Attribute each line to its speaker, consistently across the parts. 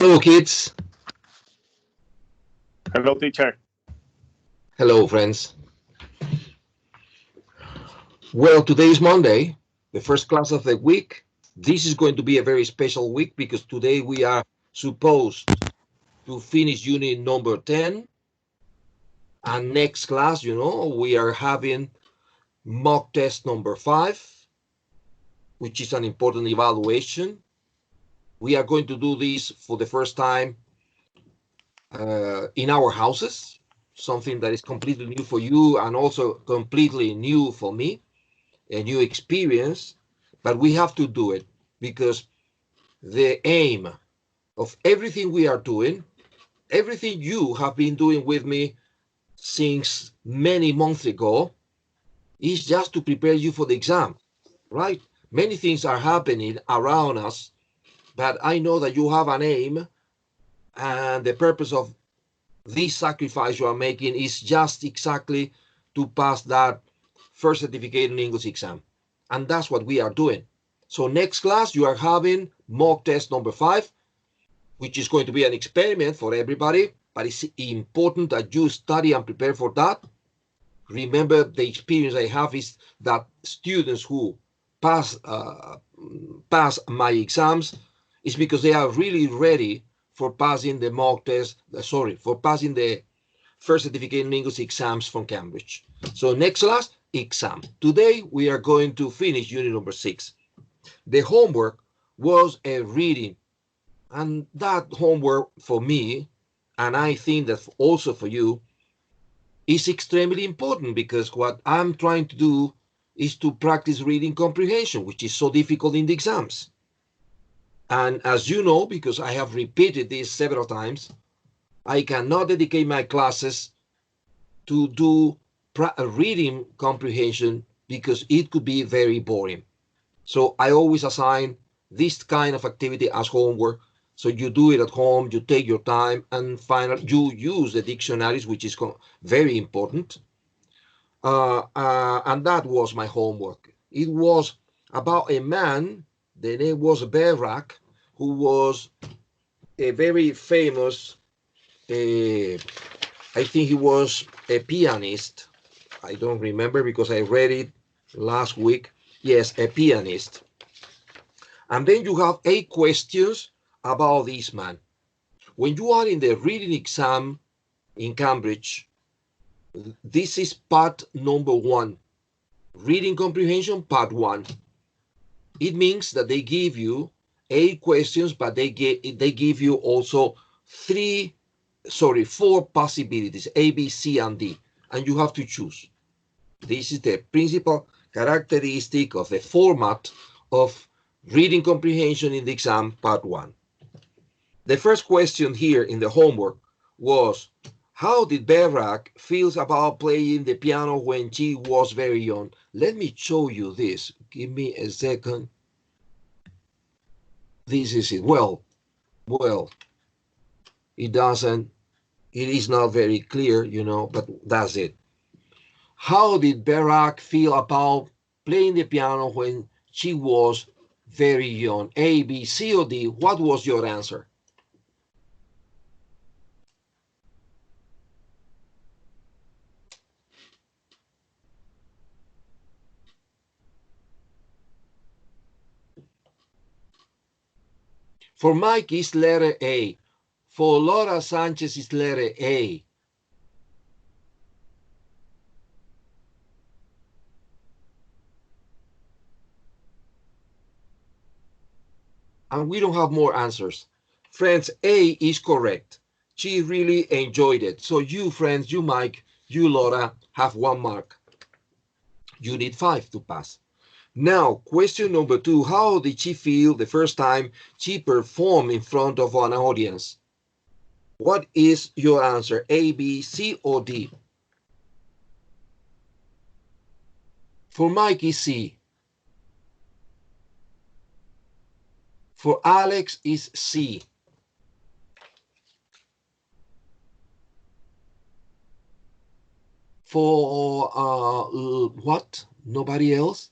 Speaker 1: Hello, kids.
Speaker 2: Hello, teacher.
Speaker 1: Hello, friends. Well, today is Monday, the first class of the week. This is going to be a very special week because today we are supposed to finish unit number 10. And next class, we are having mock test number 5, which is an important evaluation. We are going to do this for the first time in our houses, something that is completely new for you and also completely new for me. A new experience, but we have to do it because the aim of everything we are doing, everything you have been doing with me since many months ago, is just to prepare you for the exam, right? Many things are happening around us, but I know that you have an aim, and the purpose of this sacrifice you are making is just exactly to pass that first certificate in English exam. And that's what we are doing. So next class, you are having mock test number 5, which is going to be an experiment for everybody, but it's important that you study and prepare for that. Remember, the experience I have is that students who pass my exams is because they are really ready for passing the mock test, for passing the first certificate in English exams from Cambridge. So next class, exam. Today we are going to finish unit number 6. The homework was a reading, and that homework for me, and I think that also for you, is extremely important because what I'm trying to do is to practice reading comprehension, which is so difficult in the exams. And as you know, because I have repeated this several times, I cannot dedicate my classes to do reading comprehension because it could be very boring. So I always assign this kind of activity as homework. So you do it at home, you take your time, and finally you use the dictionaries, which is very important. And that was my homework. It was about a man, the name was Berak, who was a very famous, I think he was a pianist. I don't remember because I read it last week. Yes, a pianist. And then you have 8 questions about this man. When you are in the reading exam in Cambridge, this is part number 1. Reading comprehension, part 1. It means that they give you 8 questions, but they give you also 4 possibilities, A, B, C, and D, and you have to choose. This is the principal characteristic of the format of reading comprehension in the exam, part 1. The first question here in the homework was, how did Berak feel about playing the piano when she was very young? Let me show you this. Give me a second. This is it. Well, it is not very clear, but that's it. How did Berak feel about playing the piano when she was very young? A, B, C, or D? What was your answer? For Mike, it's letter A. For Laura Sanchez, it's letter A. And we don't have more answers. Friends, A is correct. She really enjoyed it. So you, friends, you, Mike, you, Laura, have 1 mark. You need 5 to pass. Now, question number 2. How did she feel the first time she performed in front of an audience? What is your answer? A, B, C, or D? For Mike is C. For Alex is C. For what? Nobody else?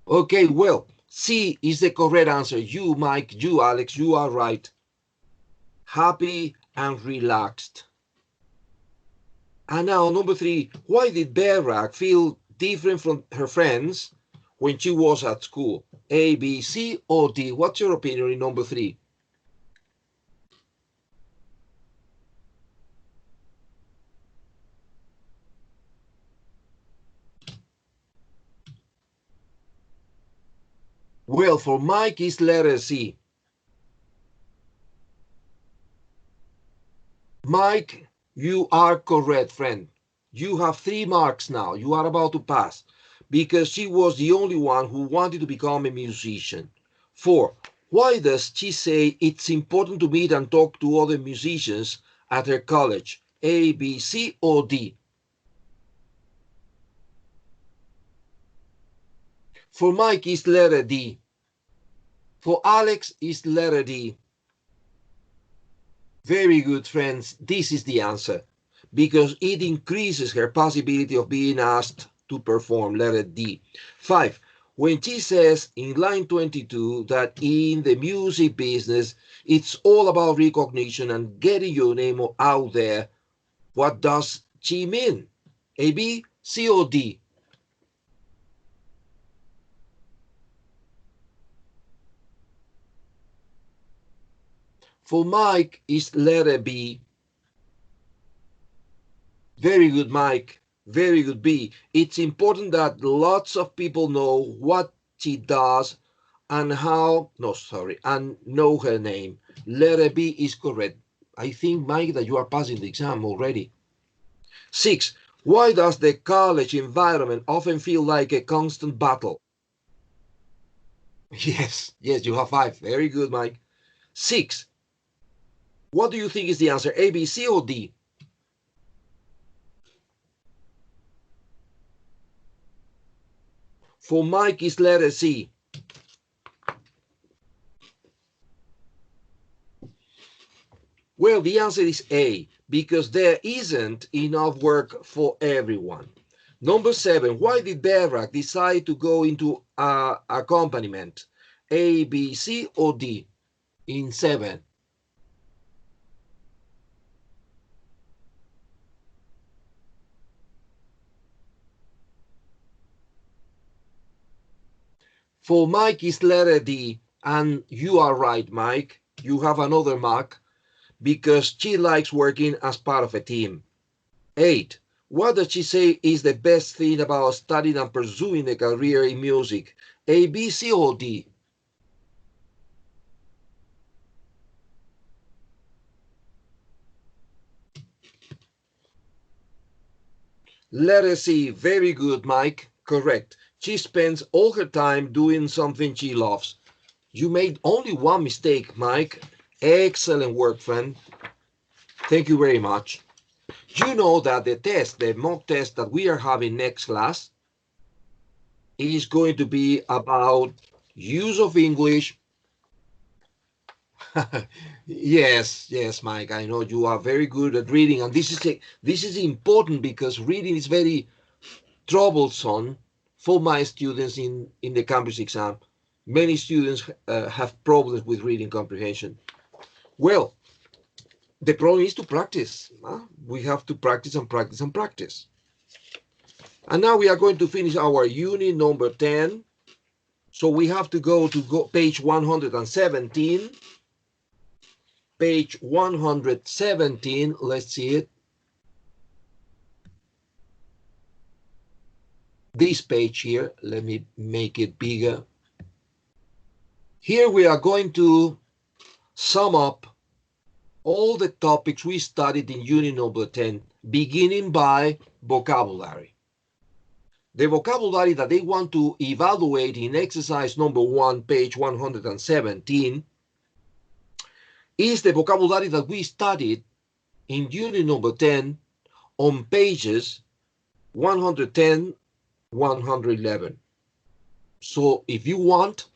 Speaker 1: Okay, well, C is the correct answer. You, Mike, you, Alex, you are right. happy and relaxed. And now number 3, why did Berak feel different from her friends when she was at school? A, B, C, or D? What's your opinion in number 3? Well, for Mike, it's letter C. Mike, you are correct, friend. You have 3 marks now. You are about to pass because she was the only one who wanted to become a musician. 4, why does she say it's important to meet and talk to other musicians at her college? A, B, C, or D? For Mike, it's letter D. For Alex, it's letter D. Very good, friends. This is the answer because it increases her possibility of being asked to perform, letter D. 5, when she says in line 22 that in the music business, it's all about recognition and getting your name out there, what does she mean? A, B, C, or D? For Mike, it's letter B. Very good, Mike. Very good, B. It's important that lots of people know what she does and and know her name. Letter B is correct. I think, Mike, that you are passing the exam already. 6, why does the college environment often feel like a constant battle? Yes, you have 5. Very good, Mike. 6, what do you think is the answer? A, B, C, or D? For Mike, is letter C. Well, the answer is A, because there isn't enough work for everyone. Number 7, why did Berak decide to go into accompaniment? A, B, C, or D in 7? For Mike, is letter D, and you are right, Mike. You have another mark because she likes working as part of a team. 8, what does she say is the best thing about studying and pursuing a career in music? A, B, C, or D? Letter C, very good, Mike. Correct. She spends all her time doing something she loves. You made only one mistake, Mike. Excellent work, friend. Thank you very much. You know that the mock test that we are having next class is going to be about use of English. Yes, Mike. I know you are very good at reading, and this is important because reading is very troublesome for my students in the campus exam. Many students have problems with reading comprehension. Well, the problem is to practice. We have to practice and practice and practice. And now we are going to finish our unit number 10. So we have to go to page 117. Page 117, let's see it. This page here, let me make it bigger. Here we are going to sum up all the topics we studied in unit number 10, beginning by vocabulary. The vocabulary that they want to evaluate in exercise number 1, page 117, is the vocabulary that we studied in unit number 10 on pages 110, 111. So if you want,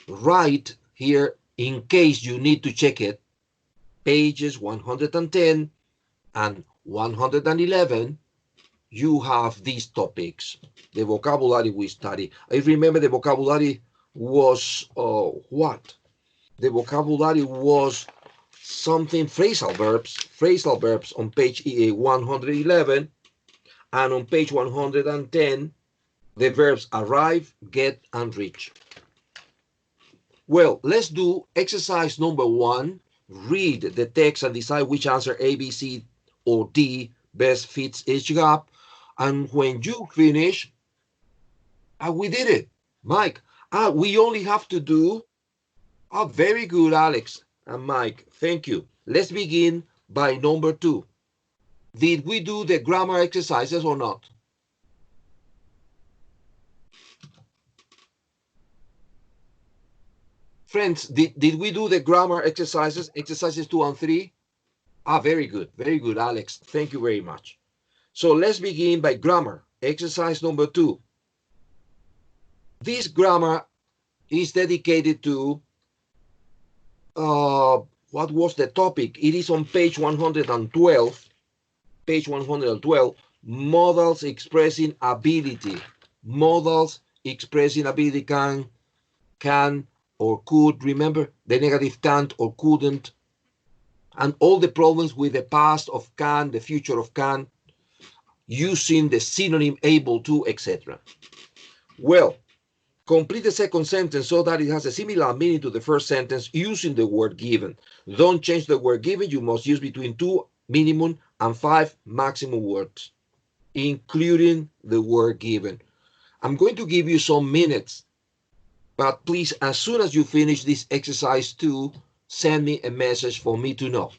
Speaker 1: write here in case you need to check it, pages 110 and 111, you have these topics, the vocabulary we study. I remember the vocabulary was what? The vocabulary was something phrasal verbs on page 111, and on page 110, the verbs arrive, get, and reach. Well, let's do exercise number 1. Read the text and decide which answer A, B, C, or D best fits each gap. And when you finish, we did it, Mike. We only have to do, very good, Alex and Mike. Thank you. Let's begin by number 2. Did we do the grammar exercises or not? Friends, did we do the grammar exercises, exercises 2 and 3? Very good, Alex. Thank you very much. So let's begin by grammar, exercise number 2. This grammar is dedicated to, what was the topic? It is on page 112, modals expressing ability. Modals expressing ability can or could, remember the negative can't or couldn't, and all the problems with the past of can, the future of can, using the synonym able to, etc. Well, complete the second sentence so that it has a similar meaning to the first sentence using the word given. Don't change the word given. You must use between 2 minimum and 5 maximum words, including the word given. I'm going to give you some minutes, but please, as soon as you finish this exercise 2, send me a message for me to know.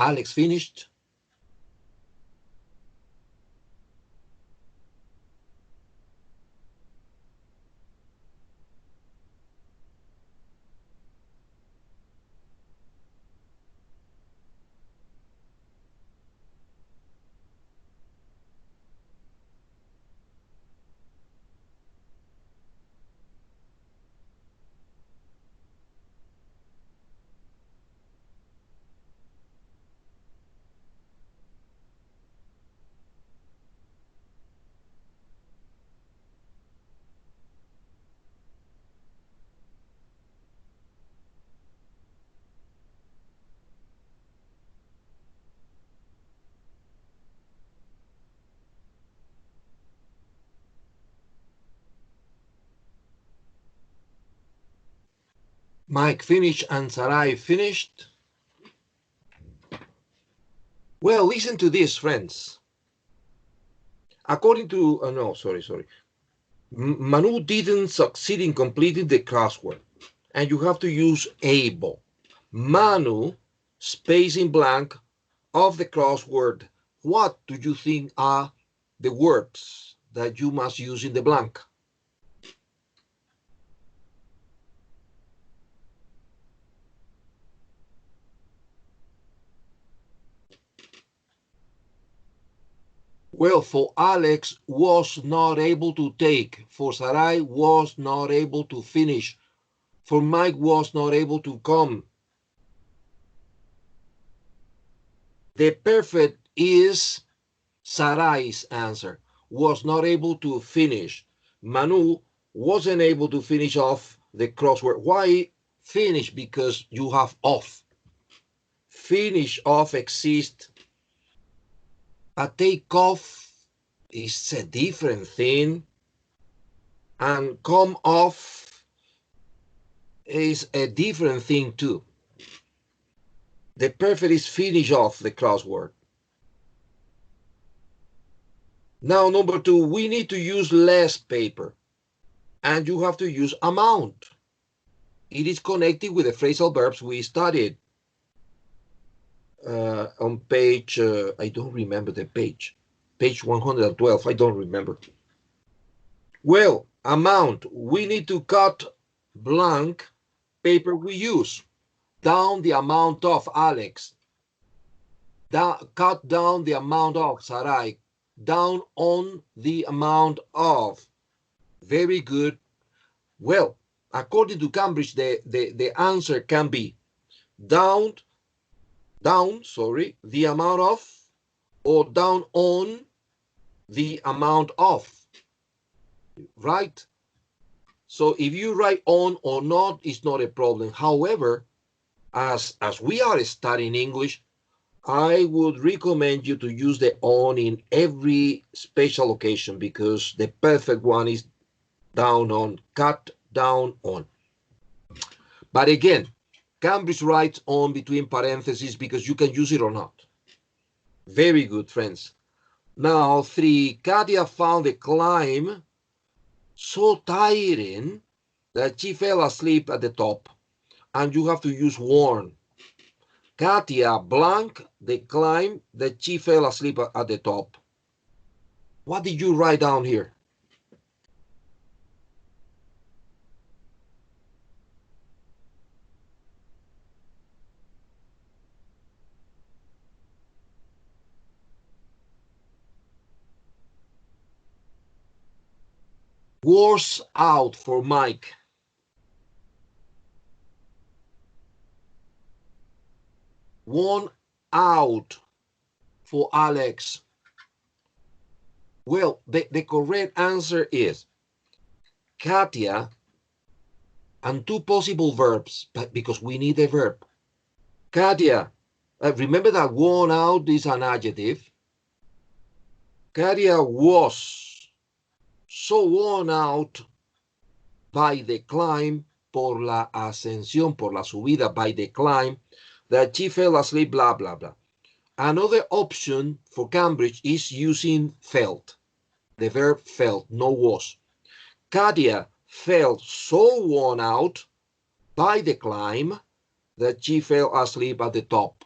Speaker 1: Alex finished? Mike finished and Sarai finished? Well, listen to this, friends. According to, no, sorry. Manu didn't succeed in completing the crossword, and you have to use able. Manu, space in blank of the crossword. What do you think are the words that you must use in the blank? Well, for Alex, was not able to take. For Sarai, was not able to finish. For Mike, was not able to come. The perfect is Sarai's answer. Was not able to finish. Manu wasn't able to finish off the crossword. Why finish? Because you have off. Finish off exists. A take off is a different thing. And come off is a different thing too. The perfect is finish off the crossword. Now, number 2, we need to use less paper. And you have to use amount. It is connected with the phrasal verbs we studied. On page, I don't remember the page. Page 112, I don't remember. Well, amount, we need to cut blank paper we use. Down the amount of Alex. Cut down the amount of Sarai. Down on the amount of. Very good. Well, according to Cambridge, the answer can be down, the amount of, or down on the amount of, right? So if you write on or not, it's not a problem. However, as we are studying English, I would recommend you to use the on in every special occasion, because the perfect one is down on, cut down on. But again, Cambridge writes on between parentheses because you can use it or not. Very good, friends. Now, 3, Katia found the climb so tiring that she fell asleep at the top, and you have to use warn. Katia blank the climb that she fell asleep at the top. What did you write down here? Worse out for Mike. Worn out for Alex. Well, the correct answer is Katia and 2 possible verbs, but because we need a verb. Katia, remember that worn out is an adjective. Katia was so worn out by the climb, por la ascensión, por la subida, by the climb, that she fell asleep, blah, blah, blah. Another option for Cambridge is using felt, the verb felt, no was. Katia felt so worn out by the climb that she fell asleep at the top.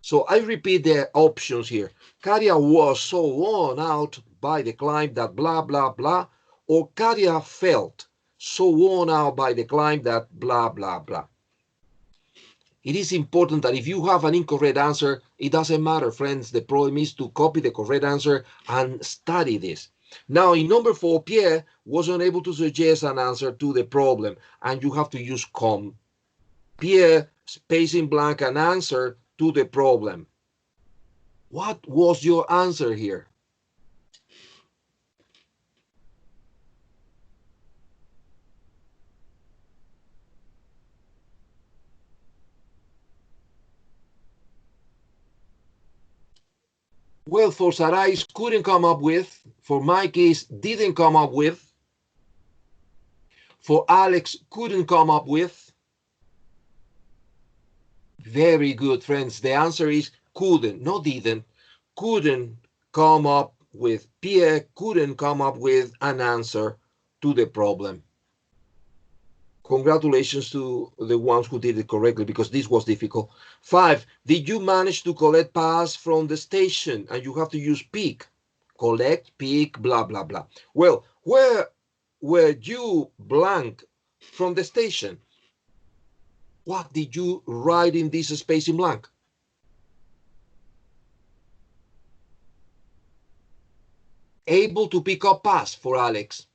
Speaker 1: So I repeat the options here. Katia was so worn out by the climb that blah, blah, blah. Or Katia felt so worn out by the climb that blah, blah, blah. It is important that if you have an incorrect answer, it doesn't matter, friends. The problem is to copy the correct answer and study this. Now, in number 4, Pierre was unable to suggest an answer to the problem, and you have to use CUM. Pierre, spacing blank, an answer to the problem. What was your answer here? Well, for Sarai, couldn't come up with. For Mike is didn't come up with. For Alex, couldn't come up with. Very good, friends. The answer is couldn't, not didn't. Couldn't come up with. Pierre couldn't come up with an answer to the problem. Congratulations to the ones who did it correctly, because this was difficult. 5, did you manage to collect pass from the station? And you have to use pick. Collect, pick, blah, blah, blah. Well, where were you blank from the station? What did you write in this space in blank? Able to pick up pass for Alex.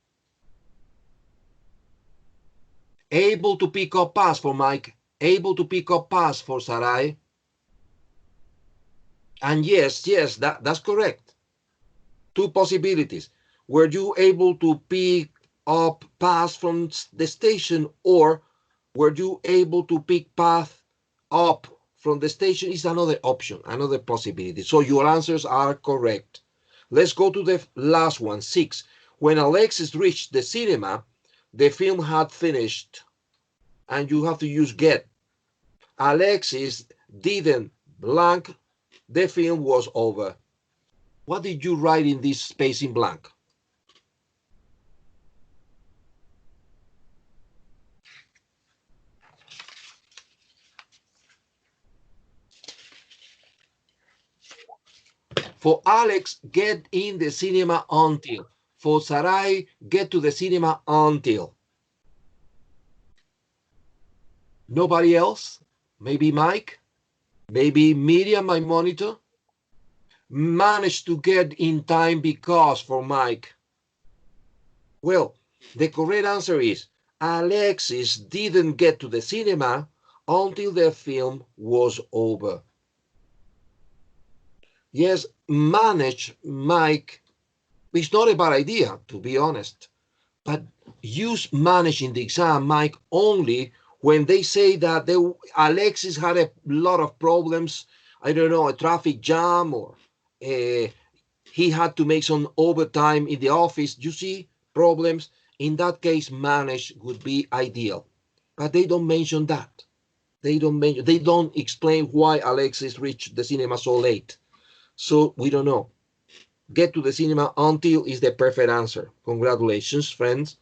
Speaker 1: Able to pick up pass for Mike. Able to pick up pass for Sarai. And yes, that's correct. 2 possibilities. Were you able to pick up pass from the station, or were you able to pick path up from the station? Is another option, another possibility. So your answers are correct. Let's go to the last one, 6. When Alexis reached the cinema, the film had finished, and you have to use get. Alexis didn't blank, the film was over. What did you write in this space in blank? For Alex, get in the cinema until. For Sarai, get to the cinema until. Nobody else? Maybe Mike? Maybe Miriam, my monitor? Managed to get in time because for Mike. Well, the correct answer is Alexis didn't get to the cinema until the film was over. Yes, manage Mike is not a bad idea, to be honest. But use manage in the exam, Mike, only when they say that Alexis had a lot of problems. I don't know, a traffic jam, or he had to make some overtime in the office. You see, problems. In that case, manage would be ideal. But they don't mention that. They don't explain why Alexis reached the cinema so late. So we don't know. Get to the cinema until is the perfect answer. Congratulations, friends.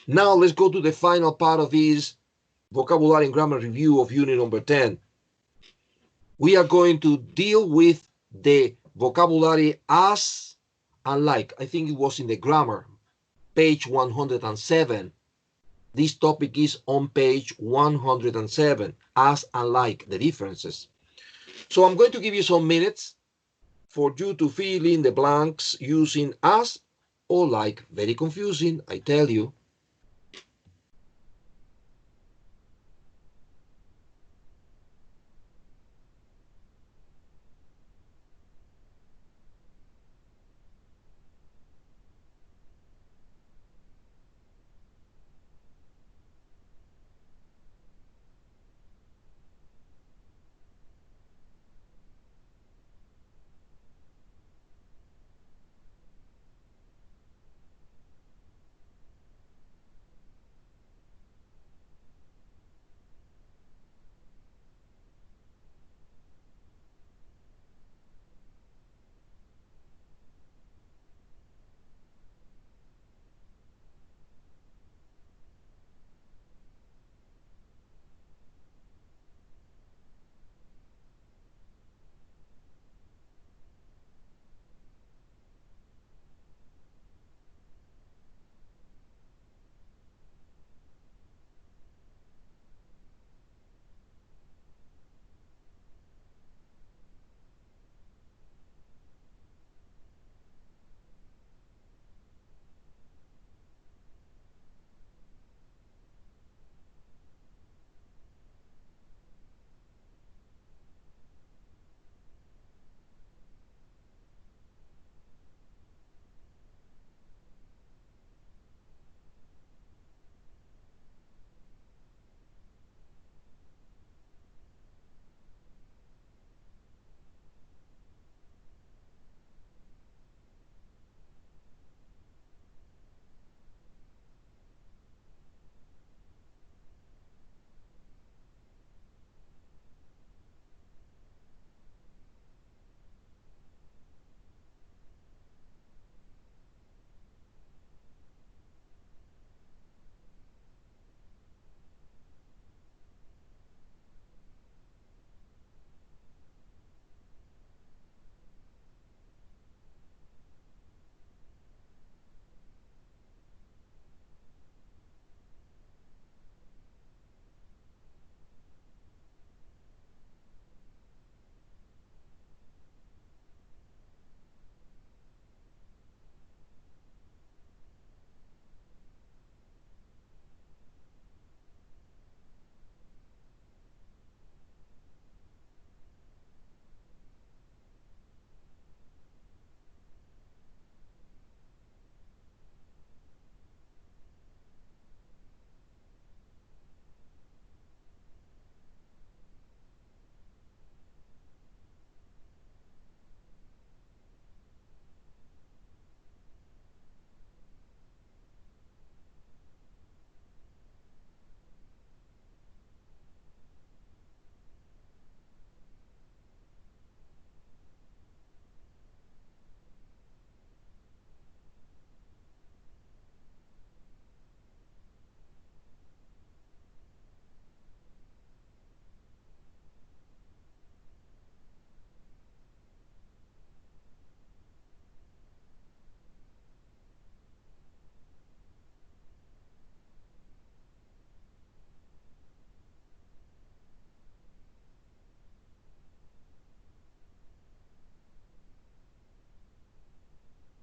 Speaker 1: Now let's go to the final part of this vocabulary and grammar review of unit number 10. We are going to deal with the vocabulary as and like. I think it was in the grammar, page 107. This topic is on page 107, as and like, the differences. So I'm going to give you some minutes for you to fill in the blanks using as or like. Very confusing, I tell you.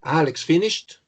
Speaker 1: Alex finished?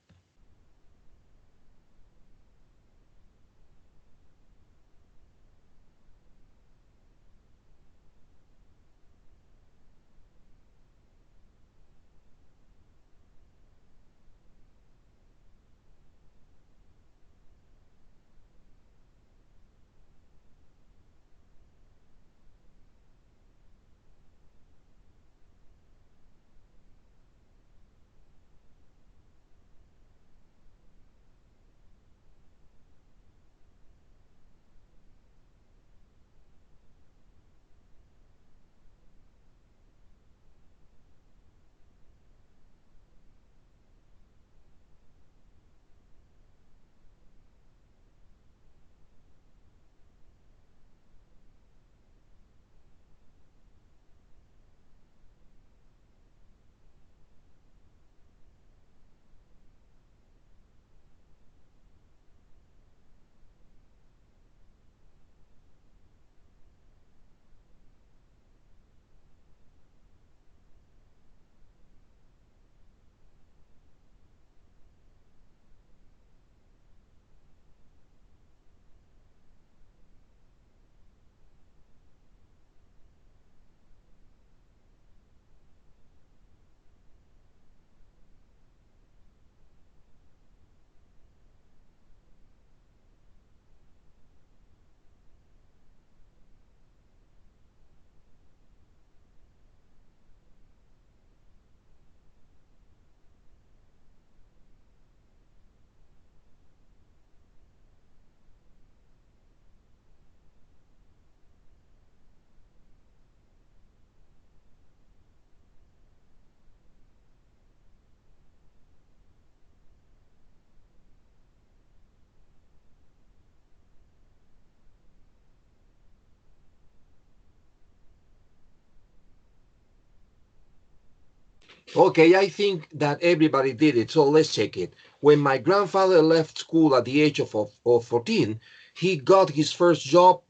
Speaker 1: Okay, I think that everybody did it, so let's check it. When my grandfather left school at the age of 14, he got his first job.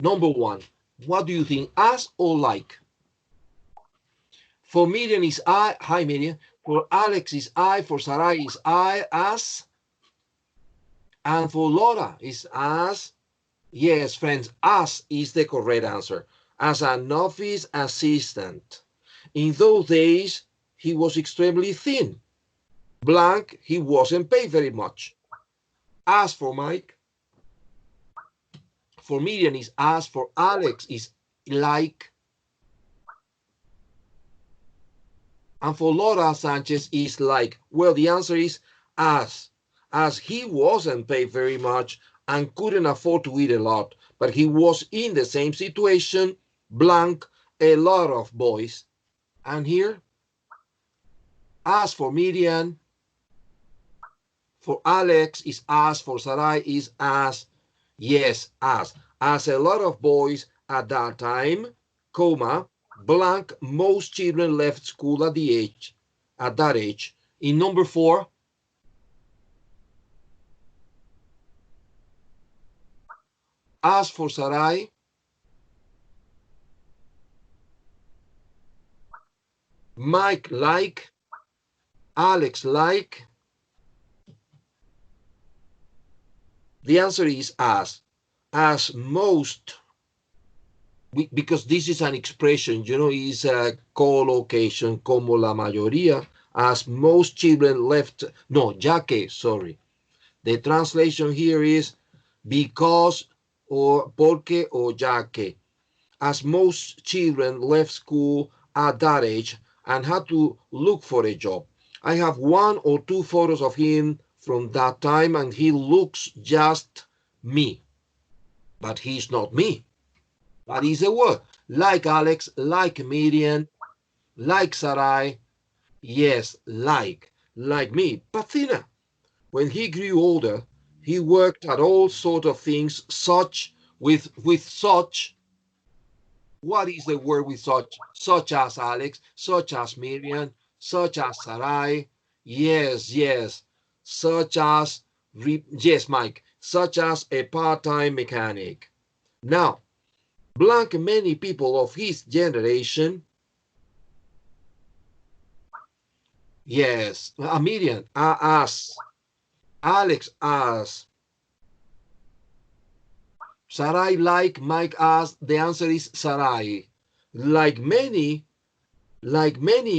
Speaker 1: Number one, what do you think, as or like? For Miriam is I, hi Miriam. For Alex is I, for Sarai is I, as. And for Laura is as. Yes, friends, as is the correct answer. As an office assistant. In those days, he was extremely thin. Blank, he wasn't paid very much. As for Mike, for Miriam is as, for Alex is like, and for Laura Sanchez is like. Well, the answer is as he wasn't paid very much and couldn't afford to eat a lot, but he was in the same situation, blank, a lot of boys. And here, as for Miriam, for Alex is as, for Sarai is as. Yes, as a lot of boys at that time, comma, blank, most children left school at that age. In number 4, as for Sarai, Mike like, Alex like. The answer is as most, because this is an expression, is a collocation, como la mayoría, as most children left, no, ya que, sorry. The translation here is because or porque or ya que, as most children left school at that age and had to look for a job. I have 1 or 2 photos of him from that time, and he looks just me, but he's not me. That is a word. Like Alex, like Miriam, like Sarai, yes, like me, but thinner. When he grew older, he worked at all sorts of things, such with such. What is the word with such? Such as Alex, such as Miriam, such as Sarai. Yes. Such as, yes, Mike, such as a part-time mechanic. Now, blank many people of his generation Yes. Miriam, as. Alex, as. Sarai, like. Mike, as. The answer is Sarai. Like many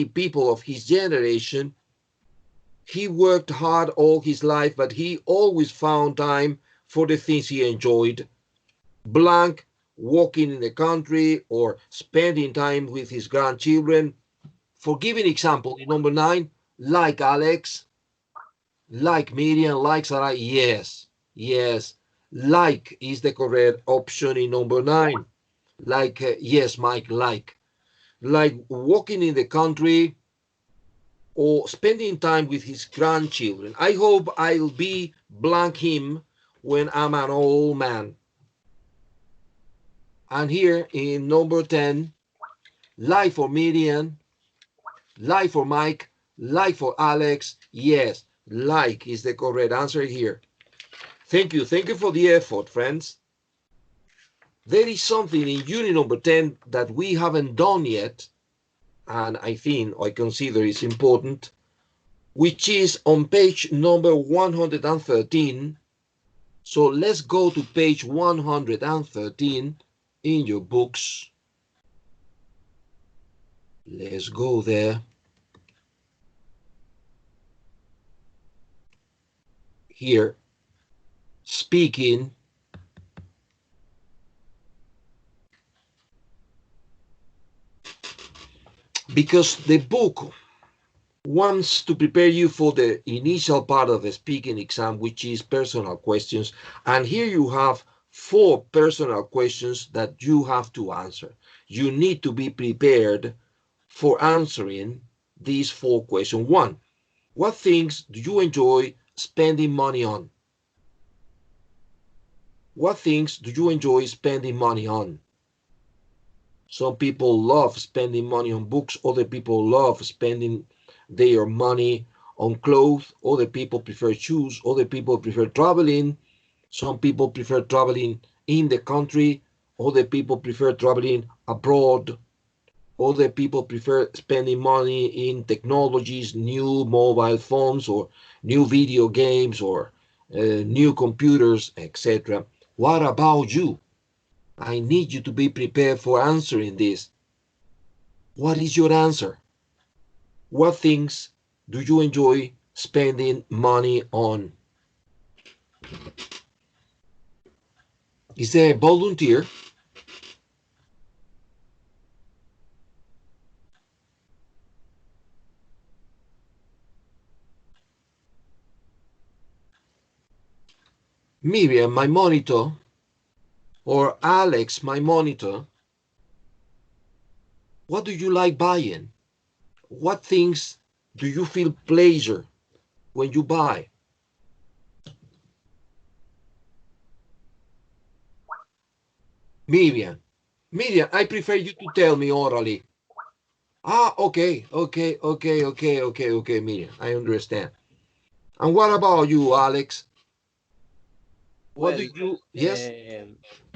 Speaker 1: people of his generation, he worked hard all his life, but he always found time for the things he enjoyed. Blank, walking in the country or spending time with his grandchildren. For giving example, in number 9, like Alex, like Miriam, like Sarah, yes, yes. Like is the correct option in number 9. Like, yes, Mike, like. Like walking in the country or spending time with his grandchildren. I hope I'll be blank him when I'm an old man. And here in number 10, like for Miriam, like for Mike, like for Alex. Yes, like is the correct answer here. Thank you. Thank you for the effort, friends. There is something in unit number 10 that we haven't done yet, and I think I consider it's important, which is on page number 113. So let's go to page 113 in your books. Let's go there. Here, speaking. Because the book wants to prepare you for the initial part of the speaking exam, which is personal questions. And here you have 4 personal questions that you have to answer. You need to be prepared for answering these 4 questions. 1, what things do you enjoy spending money on? What things do you enjoy spending money on? Some people love spending money on books. Other people love spending their money on clothes. Other people prefer shoes. Other people prefer traveling. Some people prefer traveling in the country. Other people prefer traveling abroad. Other people prefer spending money in technologies, new mobile phones or new video games or new computers, etc. What about you? I need you to be prepared for answering this. What is your answer? What things do you enjoy spending money on? Is there a volunteer? Miriam, my monitor, or Alex, my monitor. What do you like buying? What things do you feel pleasure when you buy? Miriam, I prefer you to tell me orally. Okay, Miriam, I understand. And what about you, Alex? What do you, yes?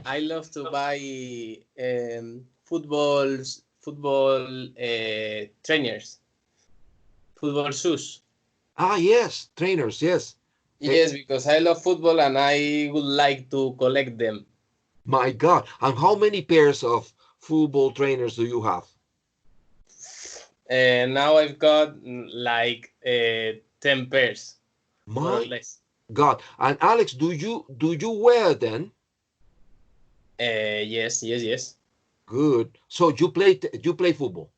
Speaker 2: I love to buy football trainers, football shoes.
Speaker 1: Yes, trainers, yes.
Speaker 2: Yes, because I love football and I would like to collect them.
Speaker 1: My God. And how many pairs of football trainers do you have?
Speaker 2: Now I've got like 10 pairs, more or
Speaker 1: My
Speaker 2: less.
Speaker 1: God. And Alex, do you wear them?
Speaker 2: Yes.
Speaker 1: Good. So you play football?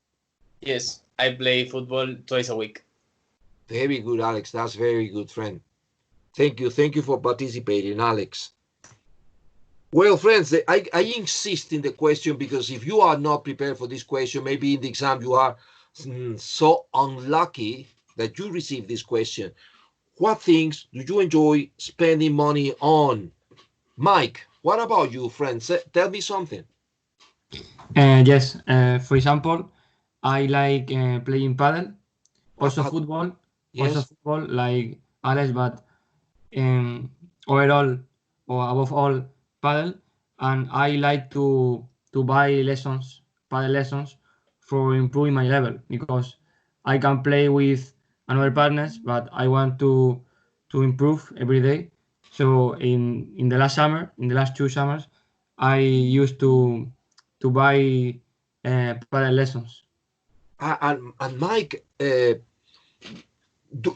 Speaker 2: Yes, I play football twice a week.
Speaker 1: Very good, Alex. That's very good, friend. Thank you for participating, Alex. Well, friends, I insist in the question because if you are not prepared for this question, maybe in the exam you are so unlucky that you receive this question. What things do you enjoy spending money on? Mike, what about you, friends? Tell me something.
Speaker 3: Yes, for example, I like playing paddle, also football,
Speaker 1: Yes.
Speaker 3: like Alex, but overall or above all paddle, and I like to buy paddle lessons for improving my level because I can play with another partners, but I want to improve every day. So in the last summer, in the last 2 summers, I used to buy paddle lessons.
Speaker 1: And Mike, do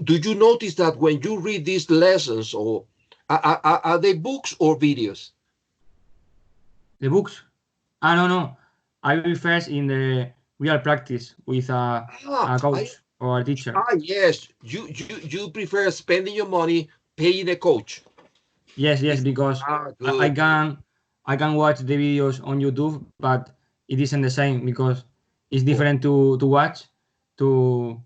Speaker 1: you notice that when you read these lessons, or are they books or videos?
Speaker 3: The books? No. I prefer in the real practice with a coach or a teacher.
Speaker 1: Yes. You prefer spending your money paying a coach.
Speaker 3: Yes, because I
Speaker 1: good.
Speaker 3: can watch the videos on YouTube, but it isn't the same because it's different to watch to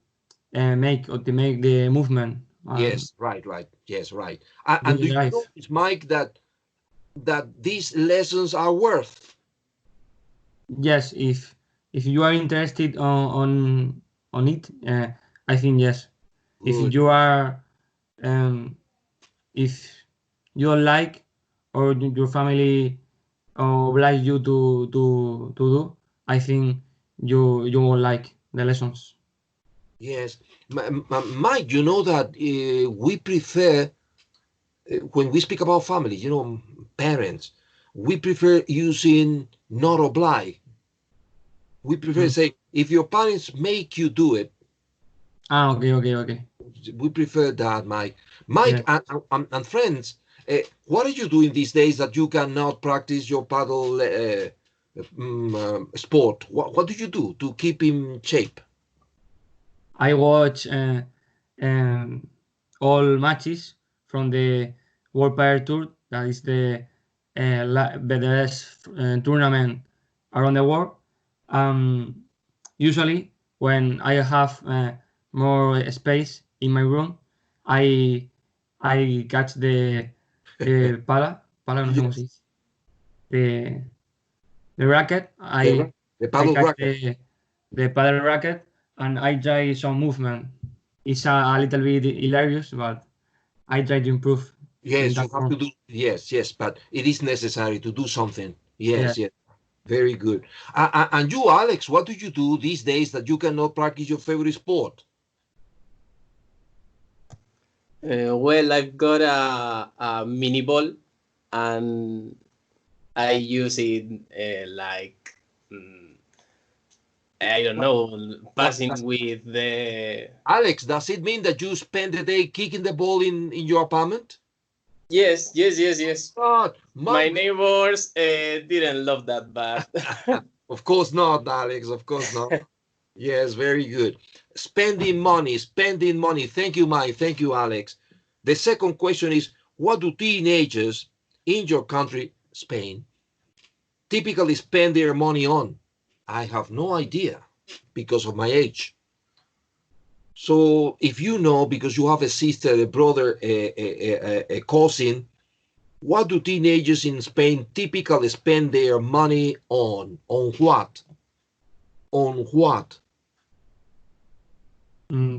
Speaker 3: make the movement.
Speaker 1: Yes, right. Yes, right. And do you
Speaker 3: Life.
Speaker 1: notice, Mike, that these lessons are worth?
Speaker 3: Yes, if you are interested on it, I think yes. If
Speaker 1: Good.
Speaker 3: you are if you don't like or your family oblige you to do, I think you won't like the lessons.
Speaker 1: Yes, Mike, you know that we prefer when we speak about family, parents, we prefer using not oblige. We prefer say if your parents make you do it.
Speaker 3: Okay.
Speaker 1: We prefer that, Mike. Mike
Speaker 3: Yeah.
Speaker 1: and friends, what are you doing these days that you cannot practice your paddle sport? What do you do to keep in shape?
Speaker 3: I watch all matches from the World Pair Tour. That is the best tournament around the world. Usually, when I have more space in my room, I catch the pala no sé cómo se dice. The racket.
Speaker 1: The
Speaker 3: I
Speaker 1: paddle
Speaker 3: catch
Speaker 1: racket.
Speaker 3: the paddle racket and I try some movement. It's a little bit hilarious, but I try to improve in
Speaker 1: Yes, you
Speaker 3: that
Speaker 1: have to
Speaker 3: form.
Speaker 1: do. Yes, but it is necessary to do something.
Speaker 3: Yeah.
Speaker 1: Yes. Very good. And you, Alex, what do you do these days that you cannot practice your favorite sport?
Speaker 2: Well, I've got a mini ball, and I use it like I don't know, passing with the.
Speaker 1: Alex, does it mean that you spend the day kicking the ball in your apartment?
Speaker 2: Yes.
Speaker 1: God,
Speaker 2: My neighbors didn't love that, but
Speaker 1: of course not, Alex. Of course not. Yes, very good. Spending money. Thank you, Mike. Thank you, Alex. The second question is, what do teenagers in your country, Spain, typically spend their money on? I have no idea because of my age. So if you know, because you have a sister, a brother, a cousin, what do teenagers in Spain typically spend their money on? On what? On what?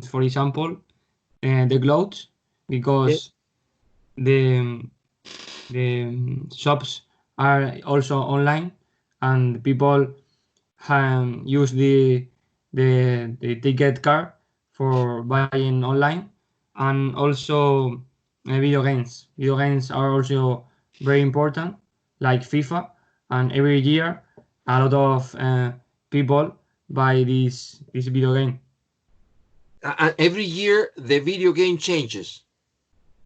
Speaker 3: For example, the clothes, because the shops are also online and people use the ticket card for buying online, and also video games. Video games are also very important, like FIFA, and every year a lot of people buy this video game.
Speaker 1: And every year the video game changes.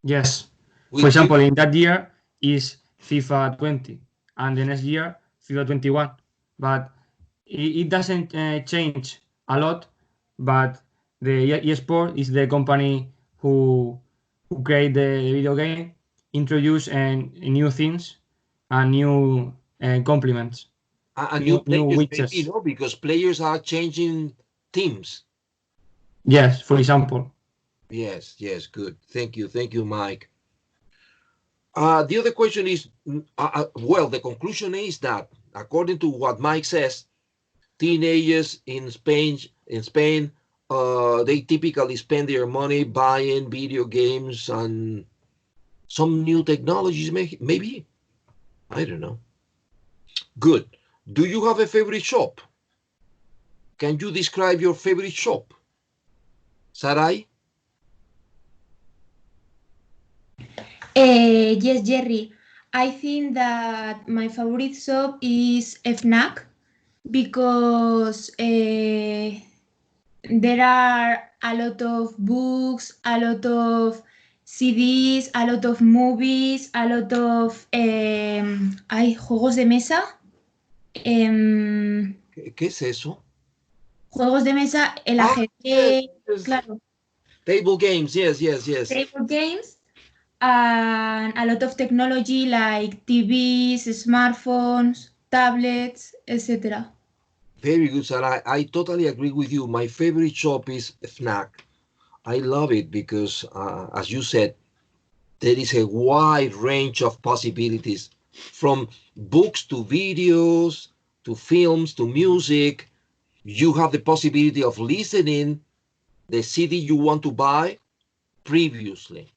Speaker 3: Yes. For example, in that year is FIFA 20, and the next year FIFA 21. But it doesn't change a lot. But the eSport is the company who create the video game, introduce new things and new compliments,
Speaker 1: And new
Speaker 3: new
Speaker 1: players, maybe,
Speaker 3: witches.
Speaker 1: because players are changing teams.
Speaker 3: Yes, for example.
Speaker 1: Yes, good. Thank you, Mike. The other question is, well, the conclusion is that, according to what Mike says, teenagers in Spain, they typically spend their money buying video games and some new technologies, maybe. I don't know. Good. Do you have a favorite shop? Can you describe your favorite shop? Sarai?
Speaker 4: Yes, Jerry. I think that my favorite shop is FNAC because there are a lot of books, a lot of CDs, a lot of movies, a lot of hay juegos de mesa.
Speaker 1: ¿Qué es eso?
Speaker 4: Juegos de mesa, el
Speaker 1: Ah,
Speaker 4: ajedrez,
Speaker 1: yes.
Speaker 4: claro.
Speaker 1: Table games, yes.
Speaker 4: Table games, and a lot of technology like TVs, smartphones, tablets, etc.
Speaker 1: Very good, Sarah. I totally agree with you. My favorite shop is FNAC. I love it because, as you said, there is a wide range of possibilities, from books to videos to films to music. You have the possibility of listening the CD you want to buy previously.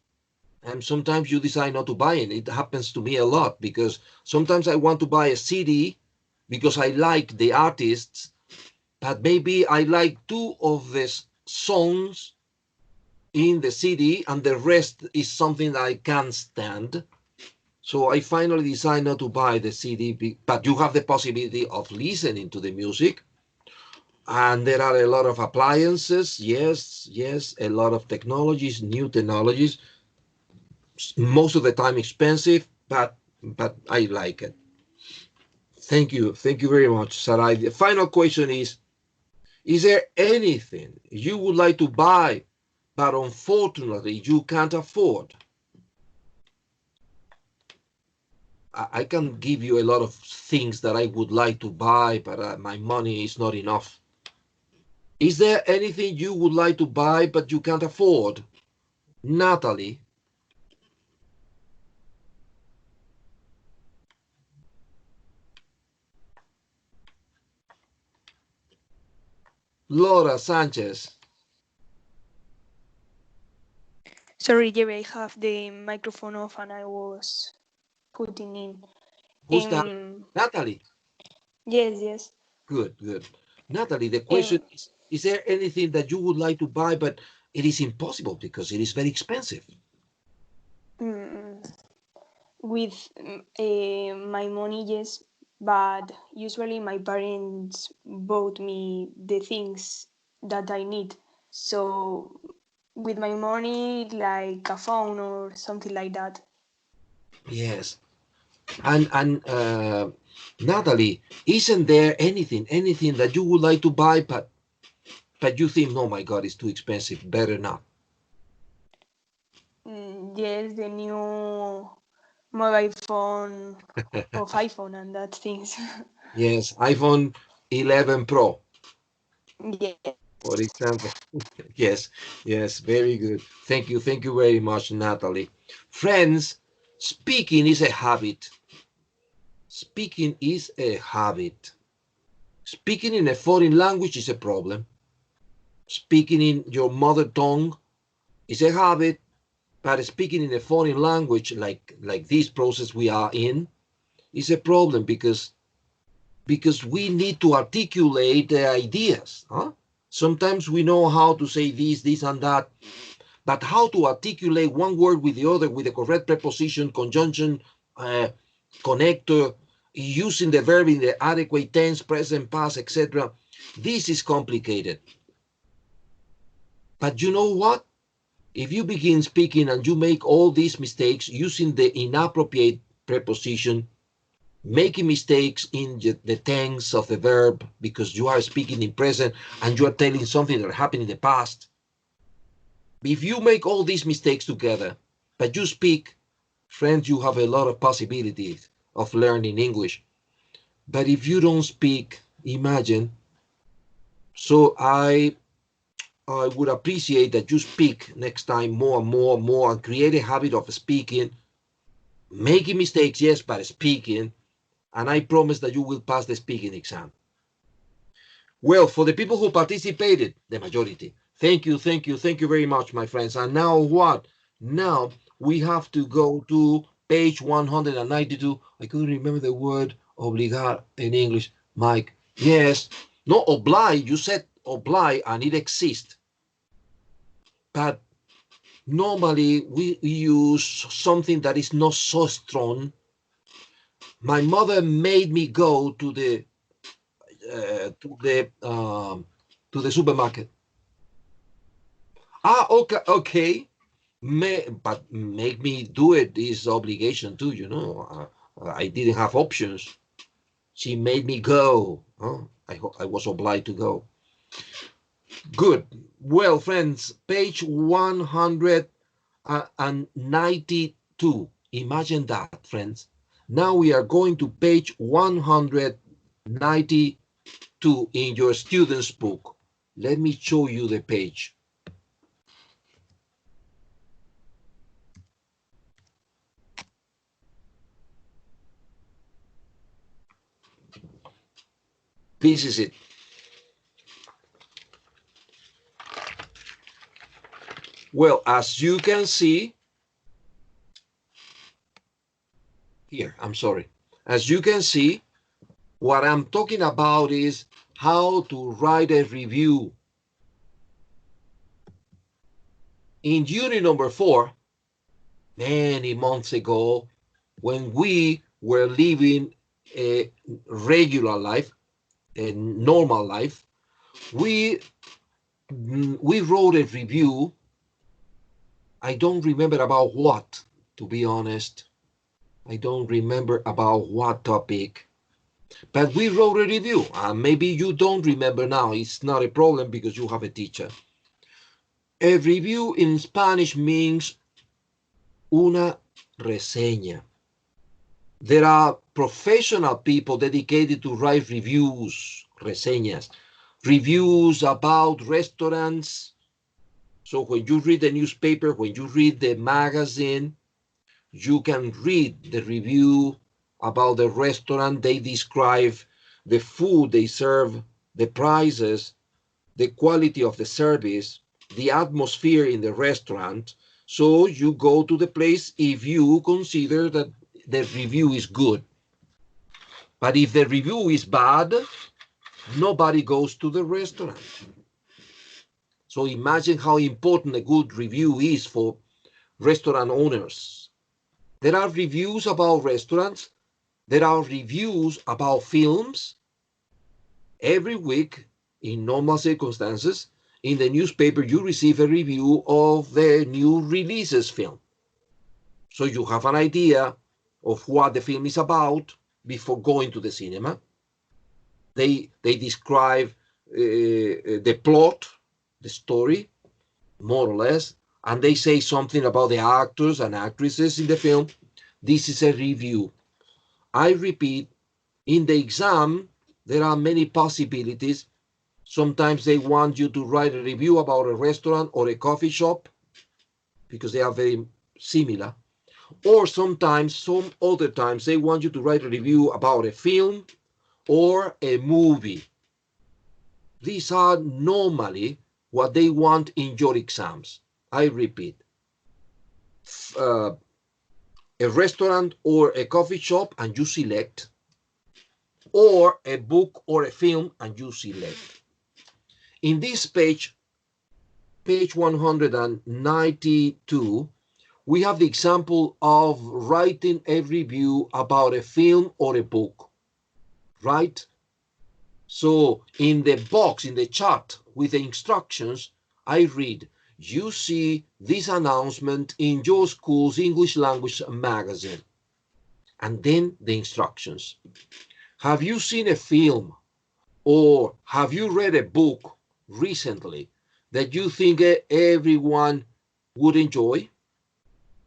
Speaker 1: And sometimes you decide not to buy it. It happens to me a lot because sometimes I want to buy a CD because I like the artists, but maybe I like two of the songs in the CD and the rest is something that I can't stand. So I finally decide not to buy the CD, but you have the possibility of listening to the music. And there are a lot of appliances, yes, a lot of technologies, new technologies, most of the time expensive, but I like it. Thank you very much, Sarai. The final question is there anything you would like to buy, but unfortunately you can't afford? I can give you a lot of things that I would like to buy, but my money is not enough. Is there anything you would like to buy, but you can't afford? Natalie? Laura Sanchez?
Speaker 5: Sorry, Jerry, I have the microphone off and I was putting in.
Speaker 1: Who's that? Natalie?
Speaker 5: Yes.
Speaker 1: Good. Natalie, the question is there anything that you would like to buy, but it is impossible because it is very expensive?
Speaker 5: With my money, yes, but usually my parents bought me the things that I need. So with my money, like a phone or something like that.
Speaker 1: Yes. And Natalie, isn't there anything that you would like to buy, but you think, oh my God, it's too expensive, better not?
Speaker 5: Yes, the new mobile phone of iPhone and that things.
Speaker 1: Yes, iPhone 11 Pro,
Speaker 5: Yes.
Speaker 1: for example. Yes, very good. Thank you very much, Natalie. Friends, speaking is a habit. Speaking is a habit. Speaking in a foreign language is a problem. Speaking in your mother tongue is a habit, but speaking in a foreign language like this process we are in is a problem because we need to articulate the ideas. Sometimes we know how to say this and that, but how to articulate one word with the other with the correct preposition, conjunction, connector, using the verb in the adequate tense, present, past, etc. This is complicated. But you know what? If you begin speaking and you make all these mistakes using the inappropriate preposition, making mistakes in the tense of the verb because you are speaking in present and you are telling something that happened in the past. If you make all these mistakes together, but you speak, friends, you have a lot of possibilities of learning English. But if you don't speak, imagine. So I would appreciate that you speak next time more and more and create a habit of speaking, making mistakes, yes, but speaking. And I promise that you will pass the speaking exam. Well, for the people who participated, the majority, thank you very much, my friends. And now what? Now we have to go to page 192. I couldn't remember the word obligar in English, Mike. Yes, no, oblige. You said oblige and it exists. But normally we use something that is not so strong. My mother made me go to the supermarket. Okay. But make me do it is obligation too, you know. I didn't have options. She made me go. I was obliged to go. Good. Well, friends, page 192. Imagine that, friends. Now we are going to page 192 in your student's book. Let me show you the page. This is it. Well, as you can see, here, I'm sorry. As you can see, what I'm talking about is how to write a review. In unit number 4, many months ago, when we were living a regular life, a normal life, we wrote a review. I don't remember about what, to be honest. I don't remember about what topic, but we wrote a review. Maybe you don't remember now. It's not a problem because you have a teacher. A review in Spanish means una reseña. There are professional people dedicated to write reviews, reseñas, reviews about restaurants. So when you read the newspaper, when you read the magazine, you can read the review about the restaurant. They describe the food they serve, the prices, the quality of the service, the atmosphere in the restaurant. So you go to the place if you consider that the review is good. But if the review is bad, nobody goes to the restaurant. So imagine how important a good review is for restaurant owners. There are reviews about restaurants. There are reviews about films. Every week, in normal circumstances, in the newspaper, you receive a review of the new releases film. So you have an idea of what the film is about before going to the cinema. They describe the plot, the story, more or less, and they say something about the actors and actresses in the film. This is a review. I repeat, in the exam, there are many possibilities. Sometimes they want you to write a review about a restaurant or a coffee shop because they are very similar. Or sometimes, some other times, they want you to write a review about a film or a movie. These are normally what they want in your exams. I repeat, a restaurant or a coffee shop and you select, or a book or a film and you select. In this page 192, we have the example of writing a review about a film or a book, right? So in the box, in the chart with the instructions, I read, you see this announcement in your school's English language magazine. And then the instructions. Have you seen a film or have you read a book recently that you think everyone would enjoy?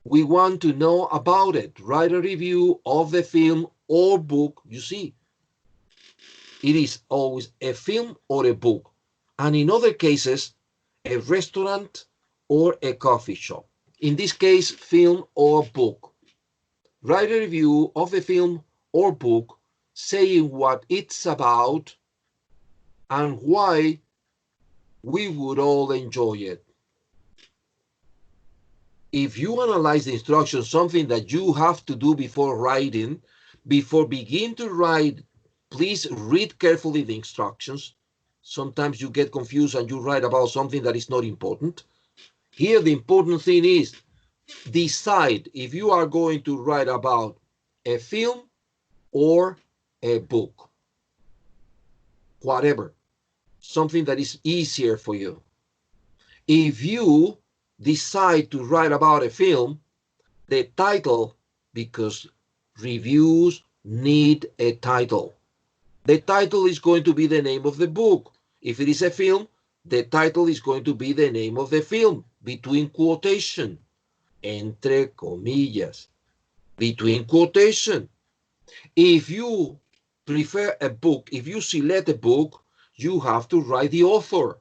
Speaker 1: We want to know about it. Write a review of the film or book. You see, it is always a film or a book. And in other cases, a restaurant or a coffee shop. In this case, film or book. Write a review of the film or book saying what it's about and why we would all enjoy it. If you analyze the instructions, something that you have to do before writing, before begin to write, please read carefully the instructions. Sometimes you get confused and you write about something that is not important. Here, the important thing is decide if you are going to write about a film or a book. Whatever. Something that is easier for you. If you decide to write about a film, the title, because reviews need a title. The title is going to be the name of the book. If it is a film, the title is going to be the name of the film, between quotation, entre comillas, between quotation. If you prefer a book, if you select a book, you have to write the author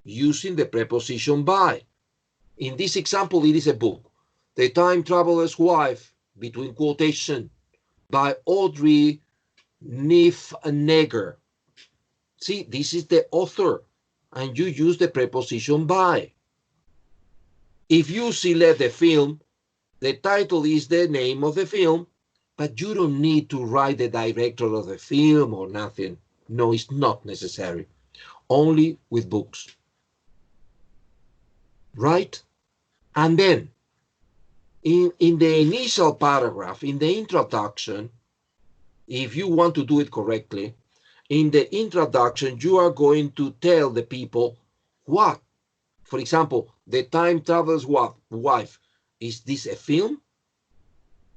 Speaker 1: using the preposition by. In this example, it is a book, The Time Traveler's Wife, between quotation, by Audrey Niffenegger. See, this is the author, and you use the preposition by. If you select the film, the title is the name of the film, but you don't need to write the director of the film or nothing. No, it's not necessary. Only with books. Right? And then, in the initial paragraph, in the introduction, if you want to do it correctly, in the introduction, you are going to tell the people what. For example, The Time Traveler's Wife. Is this a film?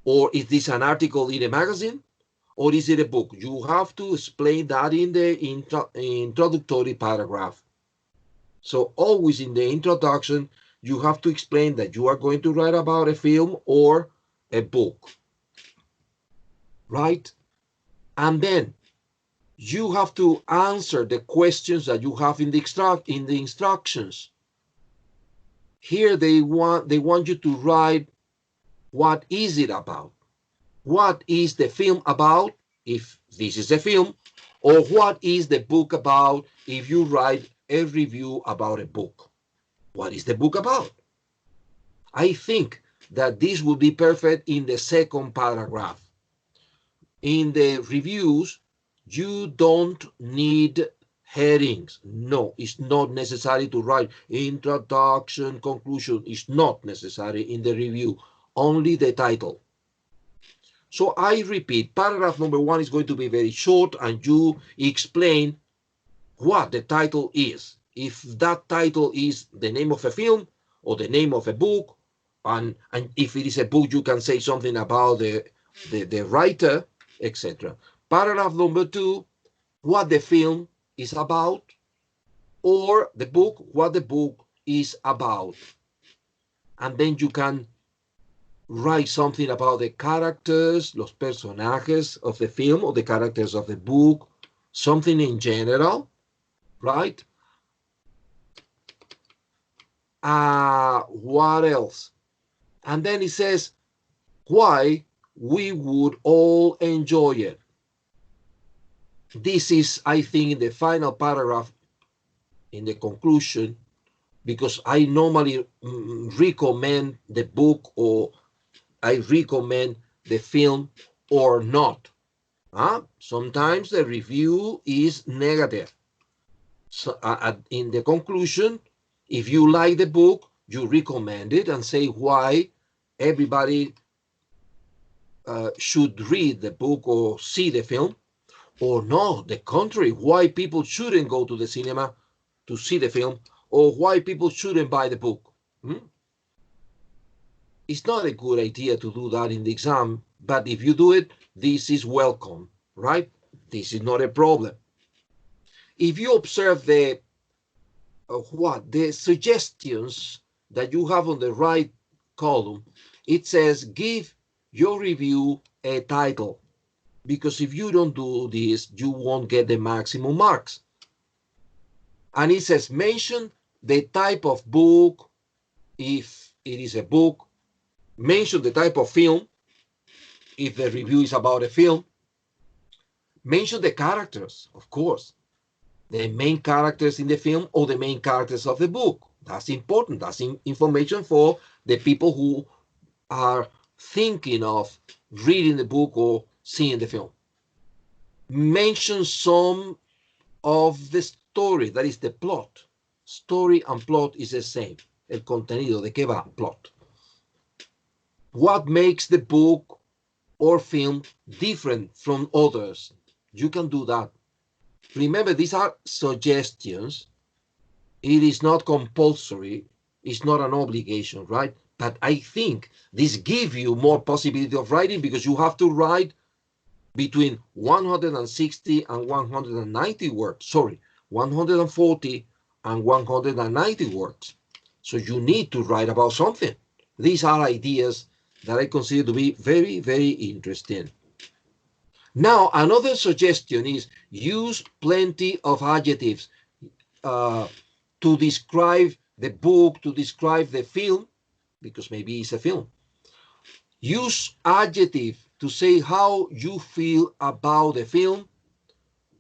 Speaker 1: Or is this an article in a magazine? Or is it a book? You have to explain that in the introductory paragraph. So always in the introduction, you have to explain that you are going to write about a film or a book. Right? And then you have to answer the questions that you have in the instructions. Here they want you to write, what is it about? What is the film about, if this is a film? Or what is the book about, if you write a review about a book? What is the book about? I think that this would be perfect in the second paragraph. In the reviews, you don't need headings. No, it's not necessary to write introduction, conclusion. It's not necessary in the review, only the title. So I repeat, paragraph number 1 is going to be very short, and you explain what the title is. If that title is the name of a film or the name of a book, and if it is a book, you can say something about the writer, etc. Paragraph number 2, what the film is about, or the book, what the book is about. And then you can write something about the characters, los personajes of the film, or the characters of the book, something in general, right? What else? And then it says why we would all enjoy it. This is, I think, in the final paragraph, in the conclusion, because I normally recommend the book, or I recommend the film or not. Sometimes the review is negative. So in the conclusion, if you like the book, you recommend it and say why everybody should read the book or see the film, or no, the contrary, why people shouldn't go to the cinema to see the film, or why people shouldn't buy the book. It's not a good idea to do that in the exam, but if you do it, this is welcome, right? This is not a problem. If you observe the suggestions that you have on the right column, it says give your review a title, because if you don't do this, you won't get the maximum marks. And it says mention the type of book, if it is a book, mention the type of film, if the review is about a film, mention the characters, of course, the main characters in the film or the main characters of the book. That's important. That's information for the people who are thinking of reading the book or seeing the film. Mention some of the story, that is the plot. Story and plot is the same. el contenido, ¿de qué va? Plot. What makes the book or film different from others? You can do that. Remember, these are suggestions. It is not compulsory. It's not an obligation, right? But I think this gives you more possibility of writing because you have to write between 160 and 190 words. Sorry, 140 and 190 words. So you need to write about something. These are ideas that I consider to be very, very interesting. Now, another suggestion is use plenty of adjectives to describe the book, to describe the film, because maybe it's a film. Use adjective to say how you feel about the film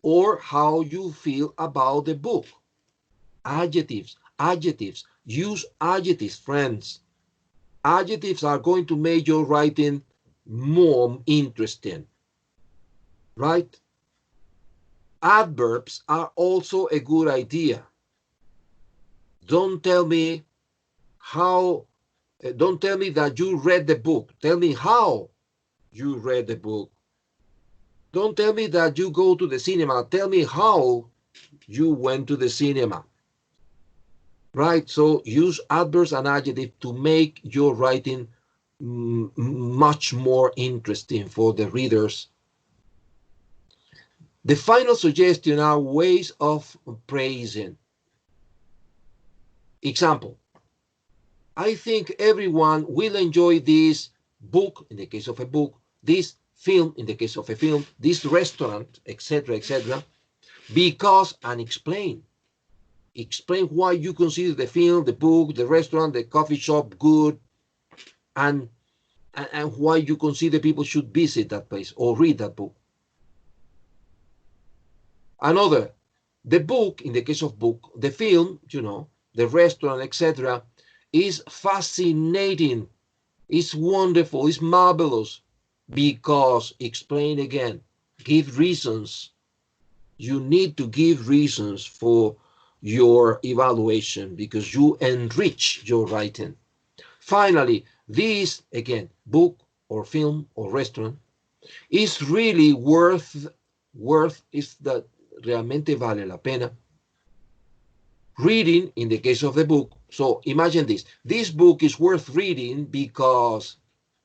Speaker 1: or how you feel about the book. Adjectives, adjectives. Use adjectives, friends. Adjectives are going to make your writing more interesting, right? Adverbs are also a good idea. Don't tell me don't tell me that you read the book. Tell me how you read the book. Don't tell me that you go to the cinema. Tell me how you went to the cinema. Right? So use adverbs and adjectives to make your writing much more interesting for the readers. The final suggestion are ways of praising. Example, I think everyone will enjoy this book, in the case of a book, this film, in the case of a film, this restaurant, etc., because, and explain. Explain why you consider the film, the book, the restaurant, the coffee shop good, and why you consider people should visit that place or read that book. Another, the book, in the case of book, the film, you know, the restaurant, etc., is fascinating, it's wonderful, it's marvelous, because, explain again, give reasons. You need to give reasons for your evaluation because you enrich your writing. Finally, this, again, book or film or restaurant, is really worth, is that realmente vale la pena. Reading, in the case of the book, so imagine this book is worth reading because,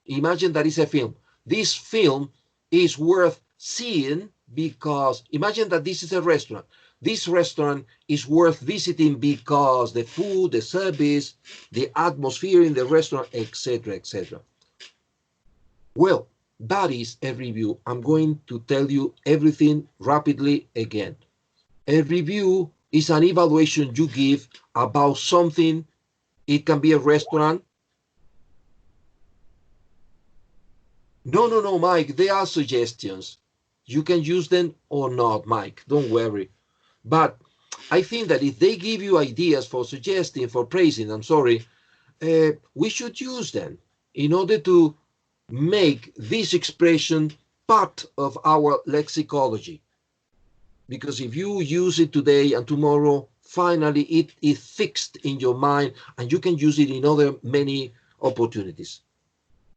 Speaker 1: imagine that it's a film. This film is worth seeing because, imagine that this is a restaurant. This restaurant is worth visiting because the food, the service, the atmosphere in the restaurant, etc. Well, that is a review. I'm going to tell you everything rapidly again. A review is an evaluation you give about something. It can be a restaurant. No, Mike, they are suggestions. You can use them or not, Mike, don't worry. But I think that if they give you ideas for suggesting, for praising, we should use them in order to make this expression part of our lexicology. Because if you use it today and tomorrow, finally it is fixed in your mind and you can use it in other many opportunities.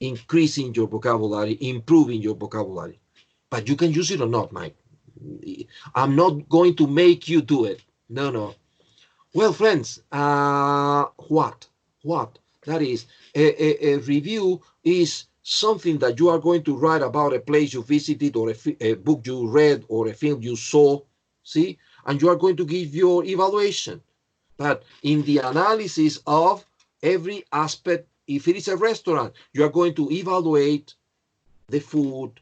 Speaker 1: Increasing your vocabulary, improving your vocabulary. But you can use it or not, Mike. I'm not going to make you do it. No. Well, friends, what? That is, a review is something that you are going to write about a place you visited or a book you read or a film you saw, see? And you are going to give your evaluation. But in the analysis of every aspect, if it is a restaurant, you are going to evaluate the food,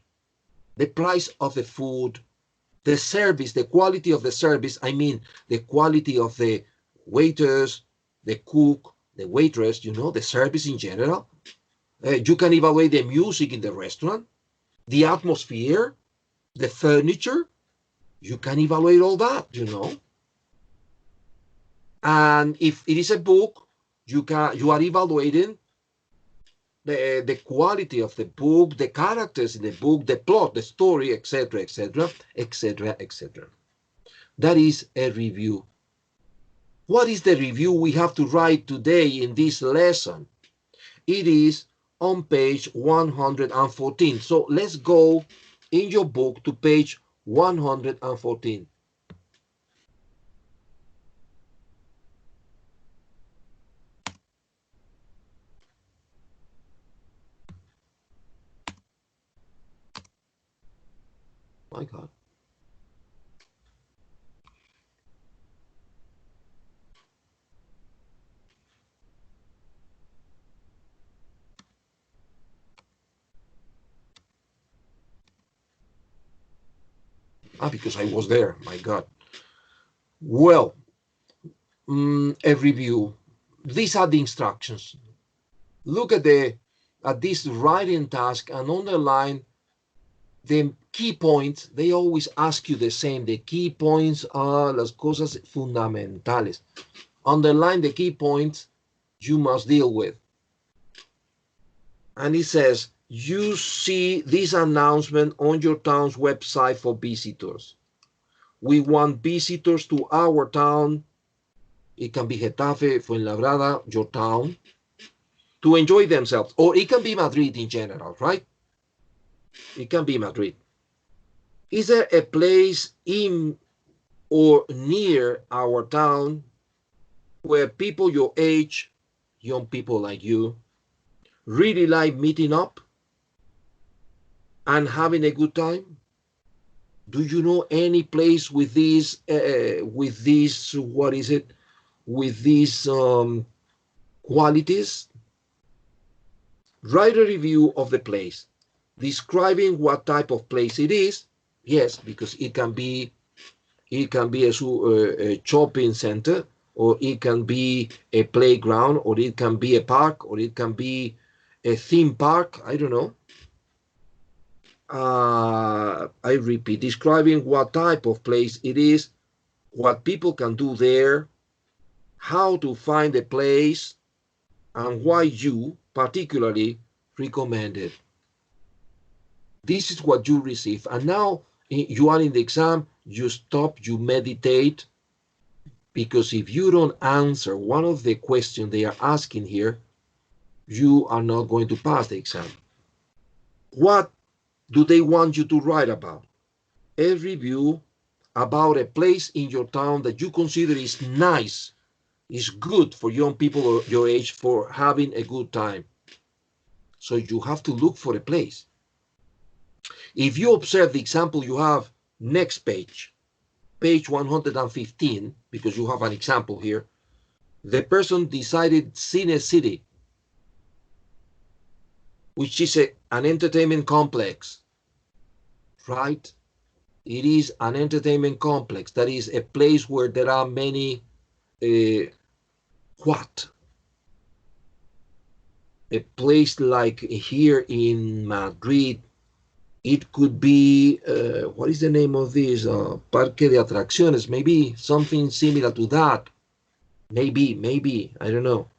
Speaker 1: the price of the food, the service, the quality of the service. I mean, the quality of the waiters, the cook, the waitress, the service in general. You can evaluate the music in the restaurant, the atmosphere, the furniture. You can evaluate all that, And if it is a book, you are evaluating the quality of the book, the characters in the book, the plot, the story, etc. That is a review. What is the review we have to write today in this lesson? It is on page 114. So let's go in your book to page 114. My God. Because I was there, my God. Well, a review. These are the instructions. Look at this writing task and underline the key points. They always ask you the same. The key points are las cosas fundamentales. Underline the key points you must deal with. And it says, you see this announcement on your town's website for visitors. We want visitors to our town. It can be Getafe, Fuenlabrada, your town, to enjoy themselves. Or it can be Madrid in general, right? It can be Madrid. Is there a place in or near our town where people your age, young people like you, really like meeting up and having a good time? Do you know any place with these what is it, with these qualities? Write a review of the place, describing what type of place it is. Yes, because it can be a shopping center, or it can be a playground, or it can be a park, or it can be a theme park. I don't know. I repeat, describing what type of place it is, what people can do there, how to find the place, and why you particularly recommend it. This is what you receive. And now you are in the exam, you stop, you meditate, because if you don't answer one of the questions they are asking here, you are not going to pass the exam. What do they want you to write about? A review about a place in your town that you consider is nice, is good for young people of your age for having a good time. So you have to look for a place. If you observe the example you have next page, page 115, because you have an example here, the person decided Cine City, which is an entertainment complex, right? It is an entertainment complex. That is a place where there are many, what? A place like here in Madrid, it could be, what is the name of this? Parque de Atracciones, maybe something similar to that. Maybe, I don't know.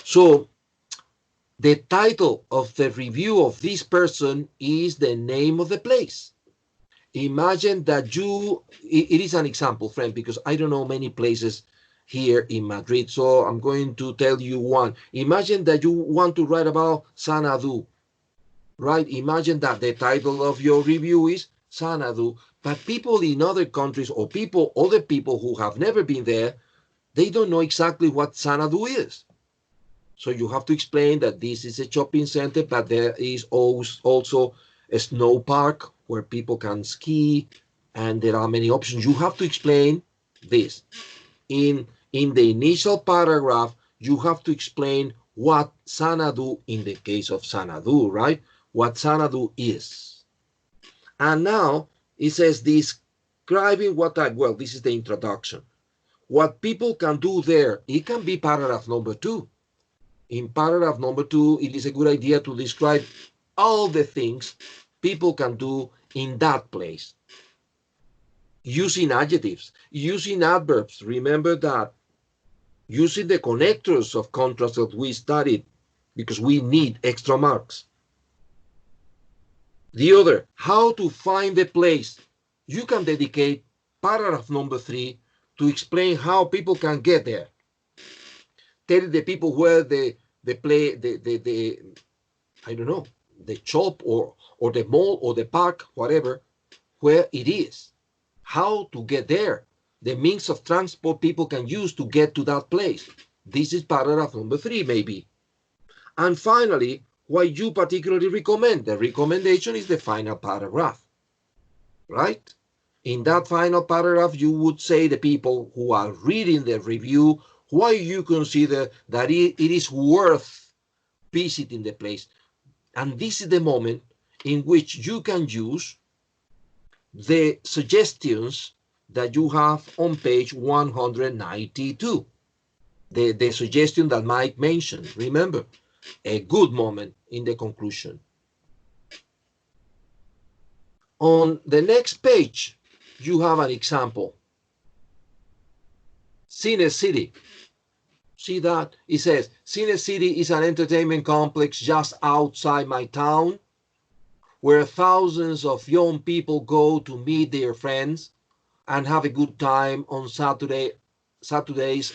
Speaker 1: So the title of the review of this person is the name of the place. Imagine that it is an example, friend, because I don't know many places here in Madrid, so I'm going to tell you one. Imagine that you want to write about Xanadu, right? Imagine that the title of your review is Xanadu, but people in other countries or other people who have never been there, they don't know exactly what Xanadu is. So you have to explain that this is a shopping center, but there is also a snow park where people can ski, and there are many options. You have to explain this. In the initial paragraph, you have to explain what Xanadu, in the case of Xanadu, right? What Xanadu is. And now it says describing what type. Well, this is the introduction. What people can do there. It can be paragraph number 2. In paragraph number 2, it is a good idea to describe all the things people can do in that place. Using adjectives, using adverbs. Remember that. Using the connectors of contrast that we studied, because we need extra marks. The other, how to find the place. You can dedicate paragraph number 3 to explain how people can get there. Tell the people where the I don't know, the shop or the mall or the park, whatever, where it is, how to get there, the means of transport people can use to get to that place. This is paragraph number 3, maybe. And finally, what you particularly recommend. The recommendation is the final paragraph, right? In that final paragraph, you would say the people who are reading the review why you consider that it is worth visiting the place. And this is the moment in which you can use the suggestions that you have on page 192. The suggestion that Mike mentioned, remember, a good moment in the conclusion. On the next page, you have an example. Cine City. See that? It says, Cine City is an entertainment complex just outside my town where thousands of young people go to meet their friends and have a good time on Saturdays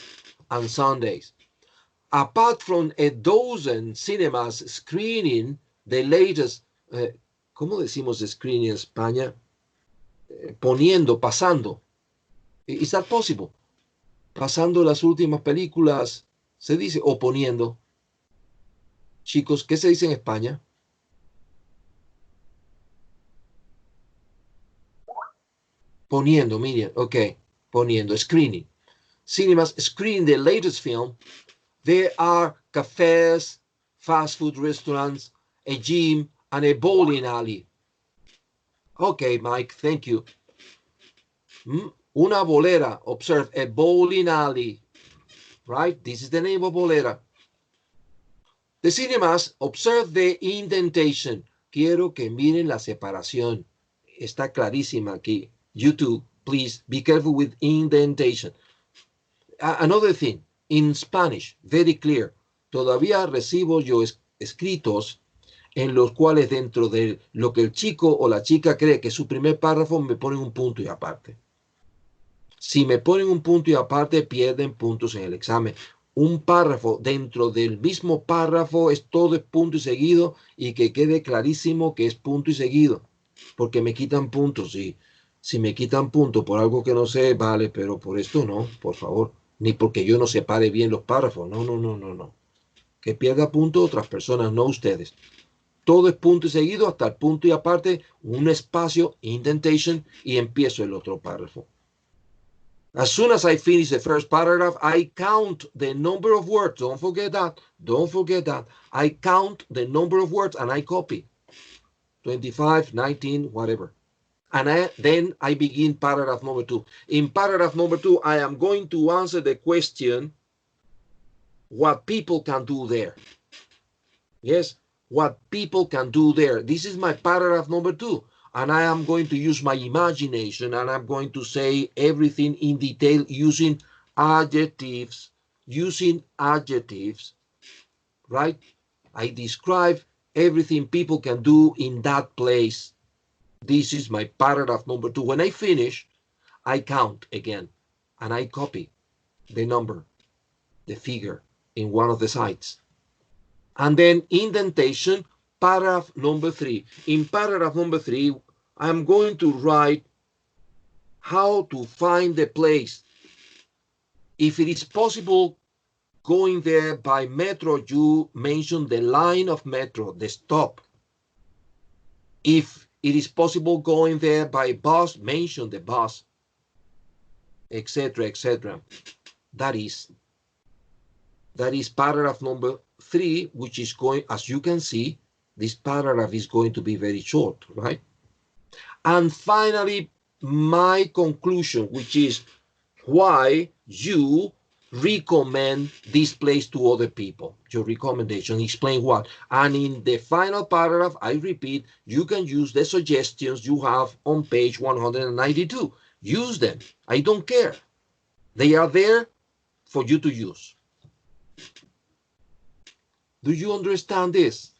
Speaker 1: and Sundays. Apart from a dozen cinemas screening the latest, ¿cómo decimos screening en España? Poniendo, pasando. Is that possible? Pasando las últimas películas, se dice, o poniendo. Chicos, ¿qué se dice en España? Poniendo, Miriam, ok, poniendo, screening. Cinemas screen the latest film. There are cafes, fast food restaurants, a gym, and a bowling alley. Okay, Mike, thank you. Una bolera, observe, a bowling alley, right? This is the name of bolera. The cinemas, observe the indentation. Quiero que miren la separación. Está clarísima aquí. You too, please be careful with indentation. Another thing, in Spanish, very clear. Todavía recibo yo escritos en los cuales dentro de lo que el chico o la chica cree que es su primer párrafo me ponen un punto y aparte. Si me ponen un punto y aparte, pierden puntos en el examen. Un párrafo dentro del mismo párrafo es todo punto y seguido, y que quede clarísimo que es punto y seguido, porque me quitan puntos. Y si me quitan puntos por algo que no sé, vale, pero por esto no, por favor. Ni porque yo no separe bien los párrafos. No, no, no, no, no. Que pierda puntos otras personas, no ustedes. Todo es punto y seguido hasta el punto y aparte, un espacio, indentation, y empiezo el otro párrafo. As soon as I finish the first paragraph, I count the number of words. Don't forget that. Don't forget that. I count the number of words and I copy. 25, 19, whatever. And then I begin paragraph number 2. In paragraph number 2, I am going to answer the question, what people can do there. Yes, what people can do there. This is my paragraph number 2. And I am going to use my imagination, and I'm going to say everything in detail using adjectives. Right? I describe everything people can do in that place. This is my paragraph number 2. When I finish, I count again, and I copy the number, the figure in one of the sides. And then indentation, paragraph number 3. In paragraph number 3, I'm going to write how to find the place. If it is possible going there by metro, you mention the line of metro, the stop. If it is possible going there by bus, mention the bus, etc., etc. That is paragraph number 3, which is going, as you can see, this paragraph is going to be very short, right? And finally, my conclusion, which is why you recommend this place to other people. Your recommendation, explain what. And in the final paragraph, I repeat, you can use the suggestions you have on page 192. Use them. I don't care. They are there for you to use. Do you understand this?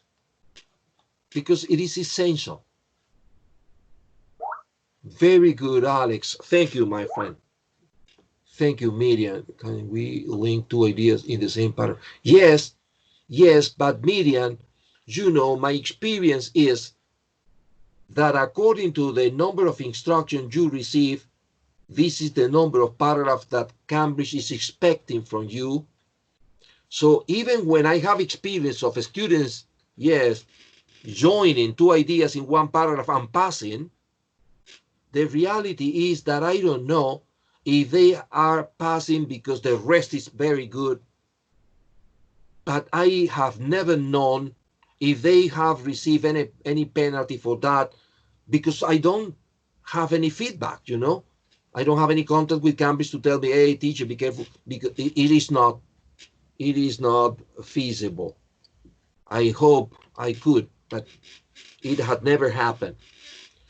Speaker 1: Because it is essential. Very good, Alex. Thank you, my friend. Thank you, Miriam. Can we link two ideas in the same pattern? Yes, yes, but Miriam, you know, my experience is that according to the number of instructions you receive, this is the number of paragraphs that Cambridge is expecting from you. So even when I have experience of students, yes, joining two ideas in one paragraph and passing, the reality is that I don't know if they are passing because the rest is very good, but I have never known if they have received any penalty for that, because I don't have any feedback, you know. I don't have any contact with Cambridge to tell me, hey, teacher, be careful, because it is not feasible. I hope I could, but it had never happened.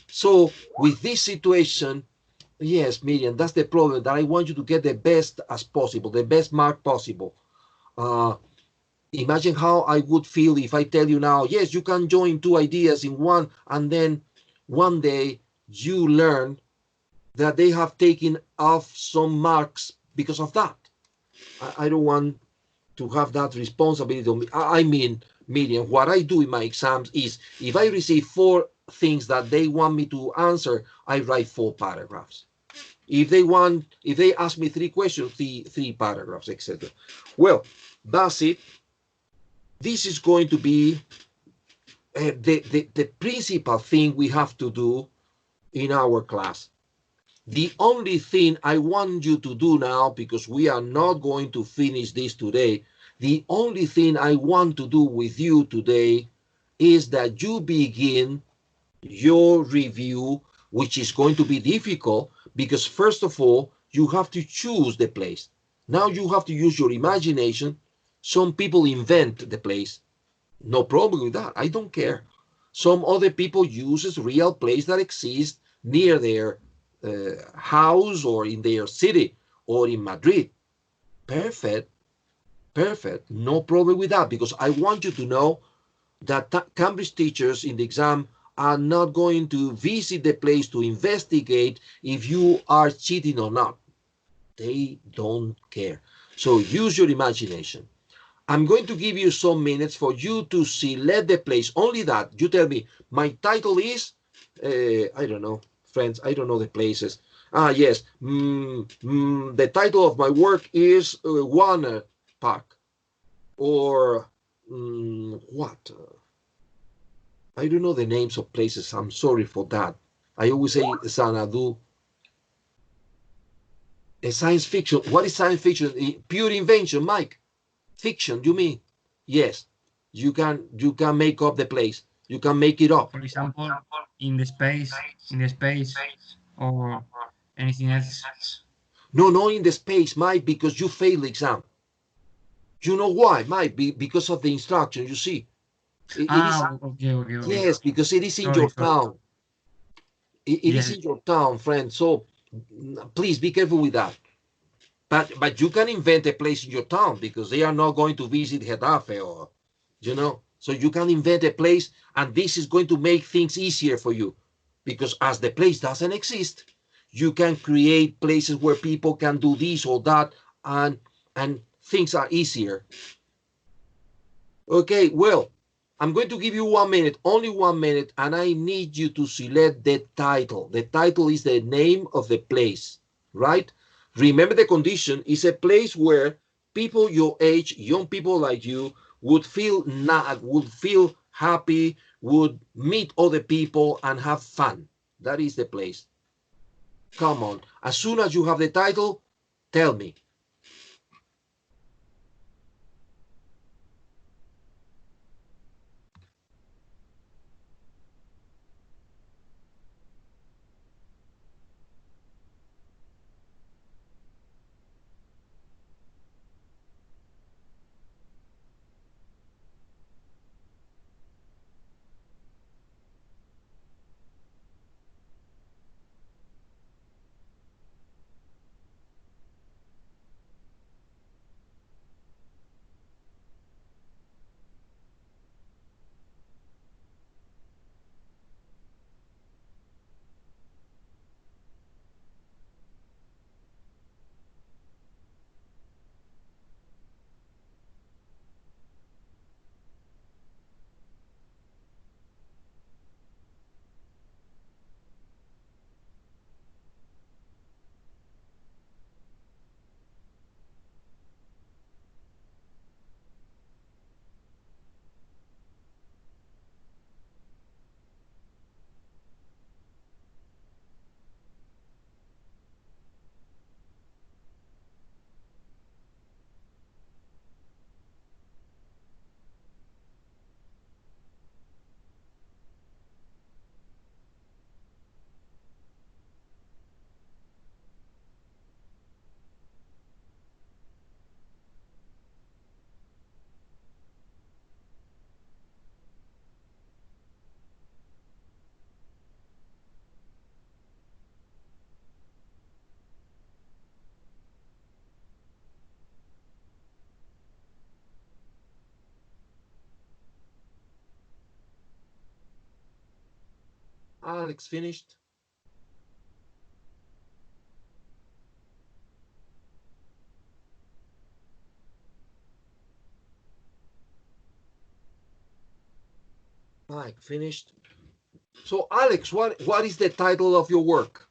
Speaker 1: So with this situation, yes, Miriam, that's the problem, that I want you to get the best as possible, the best mark possible. Imagine how I would feel if I tell you now, yes, you can join two ideas in one, and then one day you learn that they have taken off some marks because of that. I don't want to have that responsibility on me. I mean, Miriam, what I do in my exams is, if I receive 4 things that they want me to answer, I write 4 paragraphs. If they ask me 3 questions, three paragraphs, etc. Well, that's it. This is going to be the principal thing we have to do in our class. The only thing I want you to do now, because we are not going to finish this today, the only thing I want to do with you today is that you begin your review, which is going to be difficult, because first of all, you have to choose the place. Now you have to use your imagination. Some people invent the place. No problem with that. I don't care. Some other people uses real place that exists near their house or in their city or in Madrid. Perfect. Perfect. No problem with that, because I want you to know that Cambridge teachers in the exam are not going to visit the place to investigate if you are cheating or not. They don't care. So use your imagination. I'm going to give you some minutes for you to select the place. Only that. You tell me, my title is, I don't know, friends, I don't know the places. Yes. The title of my work is Warner Park. Or what? I don't know the names of places. I'm sorry for that. I always say Xanadu. A science fiction. What is science fiction? Pure invention, Mike. Fiction, you mean? Yes. You can make up the place. You can make it up.
Speaker 3: For example, in the space, or anything else.
Speaker 1: No, not in the space, Mike, because you failed the exam. You know why, Mike? Because of the instruction, you see. It is,
Speaker 3: Okay.
Speaker 1: yes, because it is in
Speaker 3: Sorry,
Speaker 1: your
Speaker 3: sorry.
Speaker 1: town. It is in your town, friend. So please be careful with that. But you can invent a place in your town, because they are not going to visit Getafe, or, you know. So you can invent a place, and this is going to make things easier for you, because as the place doesn't exist, you can create places where people can do this or that, and things are easier. Okay, well, I'm going to give you 1 minute, only 1 minute, and I need you to select the title. The title is the name of the place, right? Remember, the condition is a place where people your age, young people like you, would feel happy, would meet other people and have fun. That is the place. Come on. As soon as you have the title, tell me. Alex finished? Mike finished. So Alex, what is the title of your work?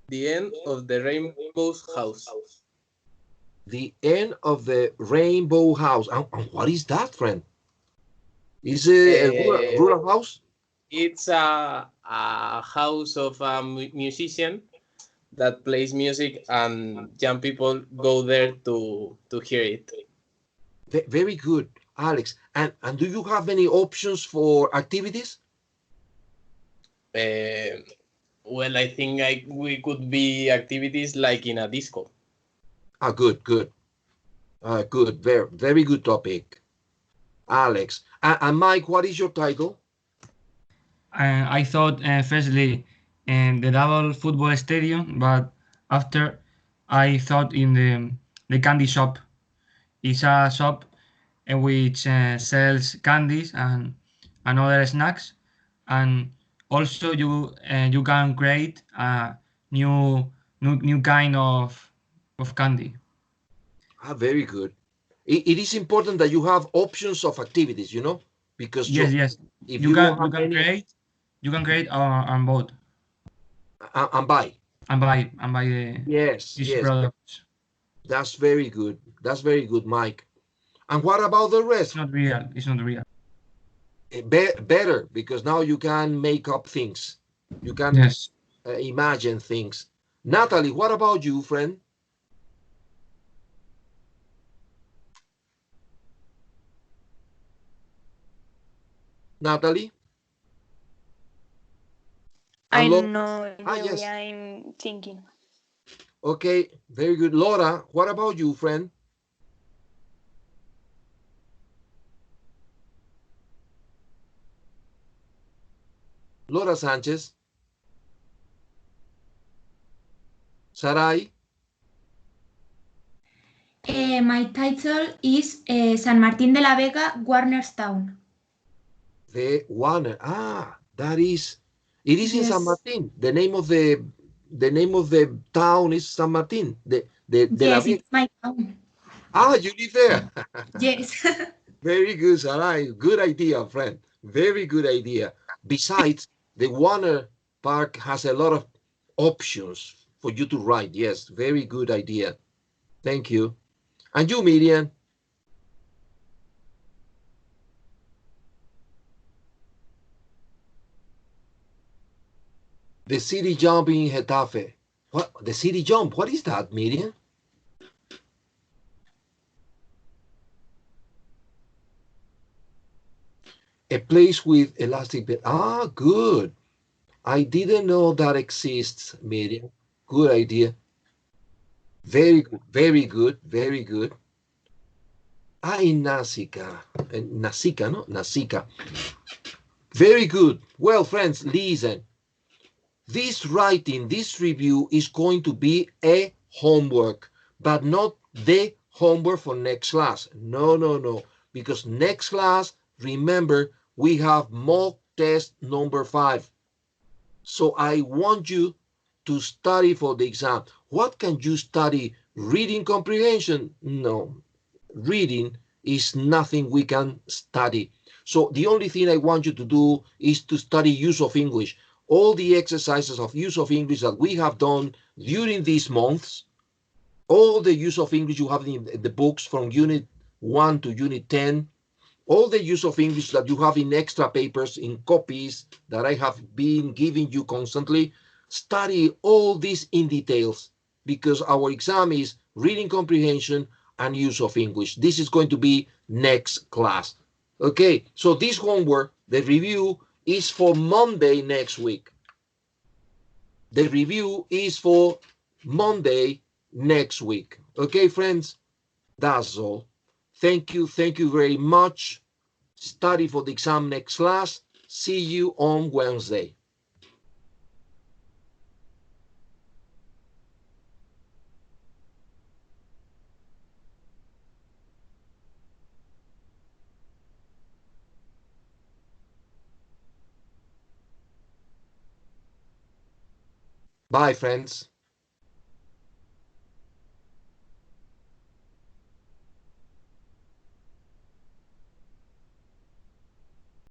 Speaker 2: The end of the rainbow's house.
Speaker 1: The end of the rainbow house. And what is that, friend? Is it a rural house?
Speaker 2: It's a house of a musician that plays music, and young people go there to hear it.
Speaker 1: Very good, Alex. And do you have any options for activities?
Speaker 2: Well, I think we could be activities like in a disco.
Speaker 1: Ah, good. Good. Very good topic, Alex. And Mike, what is your title?
Speaker 3: I thought firstly the double football stadium, but after I thought in the candy shop. It's a shop in which sells candies and other snacks, and also you can create a new kind of candy.
Speaker 1: Ah, very good. It is important that you have options of activities, you know, because
Speaker 3: Yes.
Speaker 1: if you don't have any,
Speaker 3: You can create and vote
Speaker 1: and buy.
Speaker 3: and buy
Speaker 1: Yes,
Speaker 3: these
Speaker 1: yes,
Speaker 3: products.
Speaker 1: that's very good. That's very good, Mike. And what about the
Speaker 3: It's
Speaker 1: rest?
Speaker 3: not real. It's not real.
Speaker 1: Better, because now you can make up things. You can
Speaker 3: Yes.
Speaker 1: imagine things. Natalie, what about you, friend? Natalie?
Speaker 5: I
Speaker 1: And
Speaker 5: don't know, Jerry,
Speaker 1: yes.
Speaker 5: I'm thinking.
Speaker 1: Okay, very good. Laura, what about you, friend? Laura Sanchez? Sarai?
Speaker 4: My title is San Martín de la Vega, Warnerstown.
Speaker 1: The Warner. Ah, that is. It is in San
Speaker 4: Yes.
Speaker 1: Martin. The name of the town is San Martin. De la
Speaker 4: Yes,
Speaker 1: Vega.
Speaker 4: it's my town.
Speaker 1: Ah, you live there.
Speaker 4: Yes.
Speaker 1: Very good, Sarai. Good idea, friend. Very good idea. Besides, the Warner Park has a lot of options for you to ride. Yes, very good idea. Thank you. And you, Miriam? The city jump in Getafe. What? The city jump? What is that, Miriam? A place with elastic bed. Ah, good. I didn't know that exists, Miriam. Good idea. Very good. Very good. Very good. Ah, in Nasica. Nasica, no? Nasica. Very good. Well, friends, listen. This review is going to be a homework, but not the homework for next class. No. Because next class, remember, we have mock test number 5. So I want you to study for the exam. What can you study? Reading comprehension? No. Reading is nothing we can study. So the only thing I want you to do is to study use of English. All the exercises of use of English that we have done during these months, all the use of English you have in the books from Unit 1 to Unit 10, all the use of English that you have in extra papers, in copies that I have been giving you constantly, study all this in details because our exam is reading comprehension and use of English. This is going to be next class. Okay, so this homework, the review, is for Monday next week. The review is for Monday next week. Okay, friends, that's all. Thank you very much. Study for the exam next class. See you on Wednesday. Bye, friends.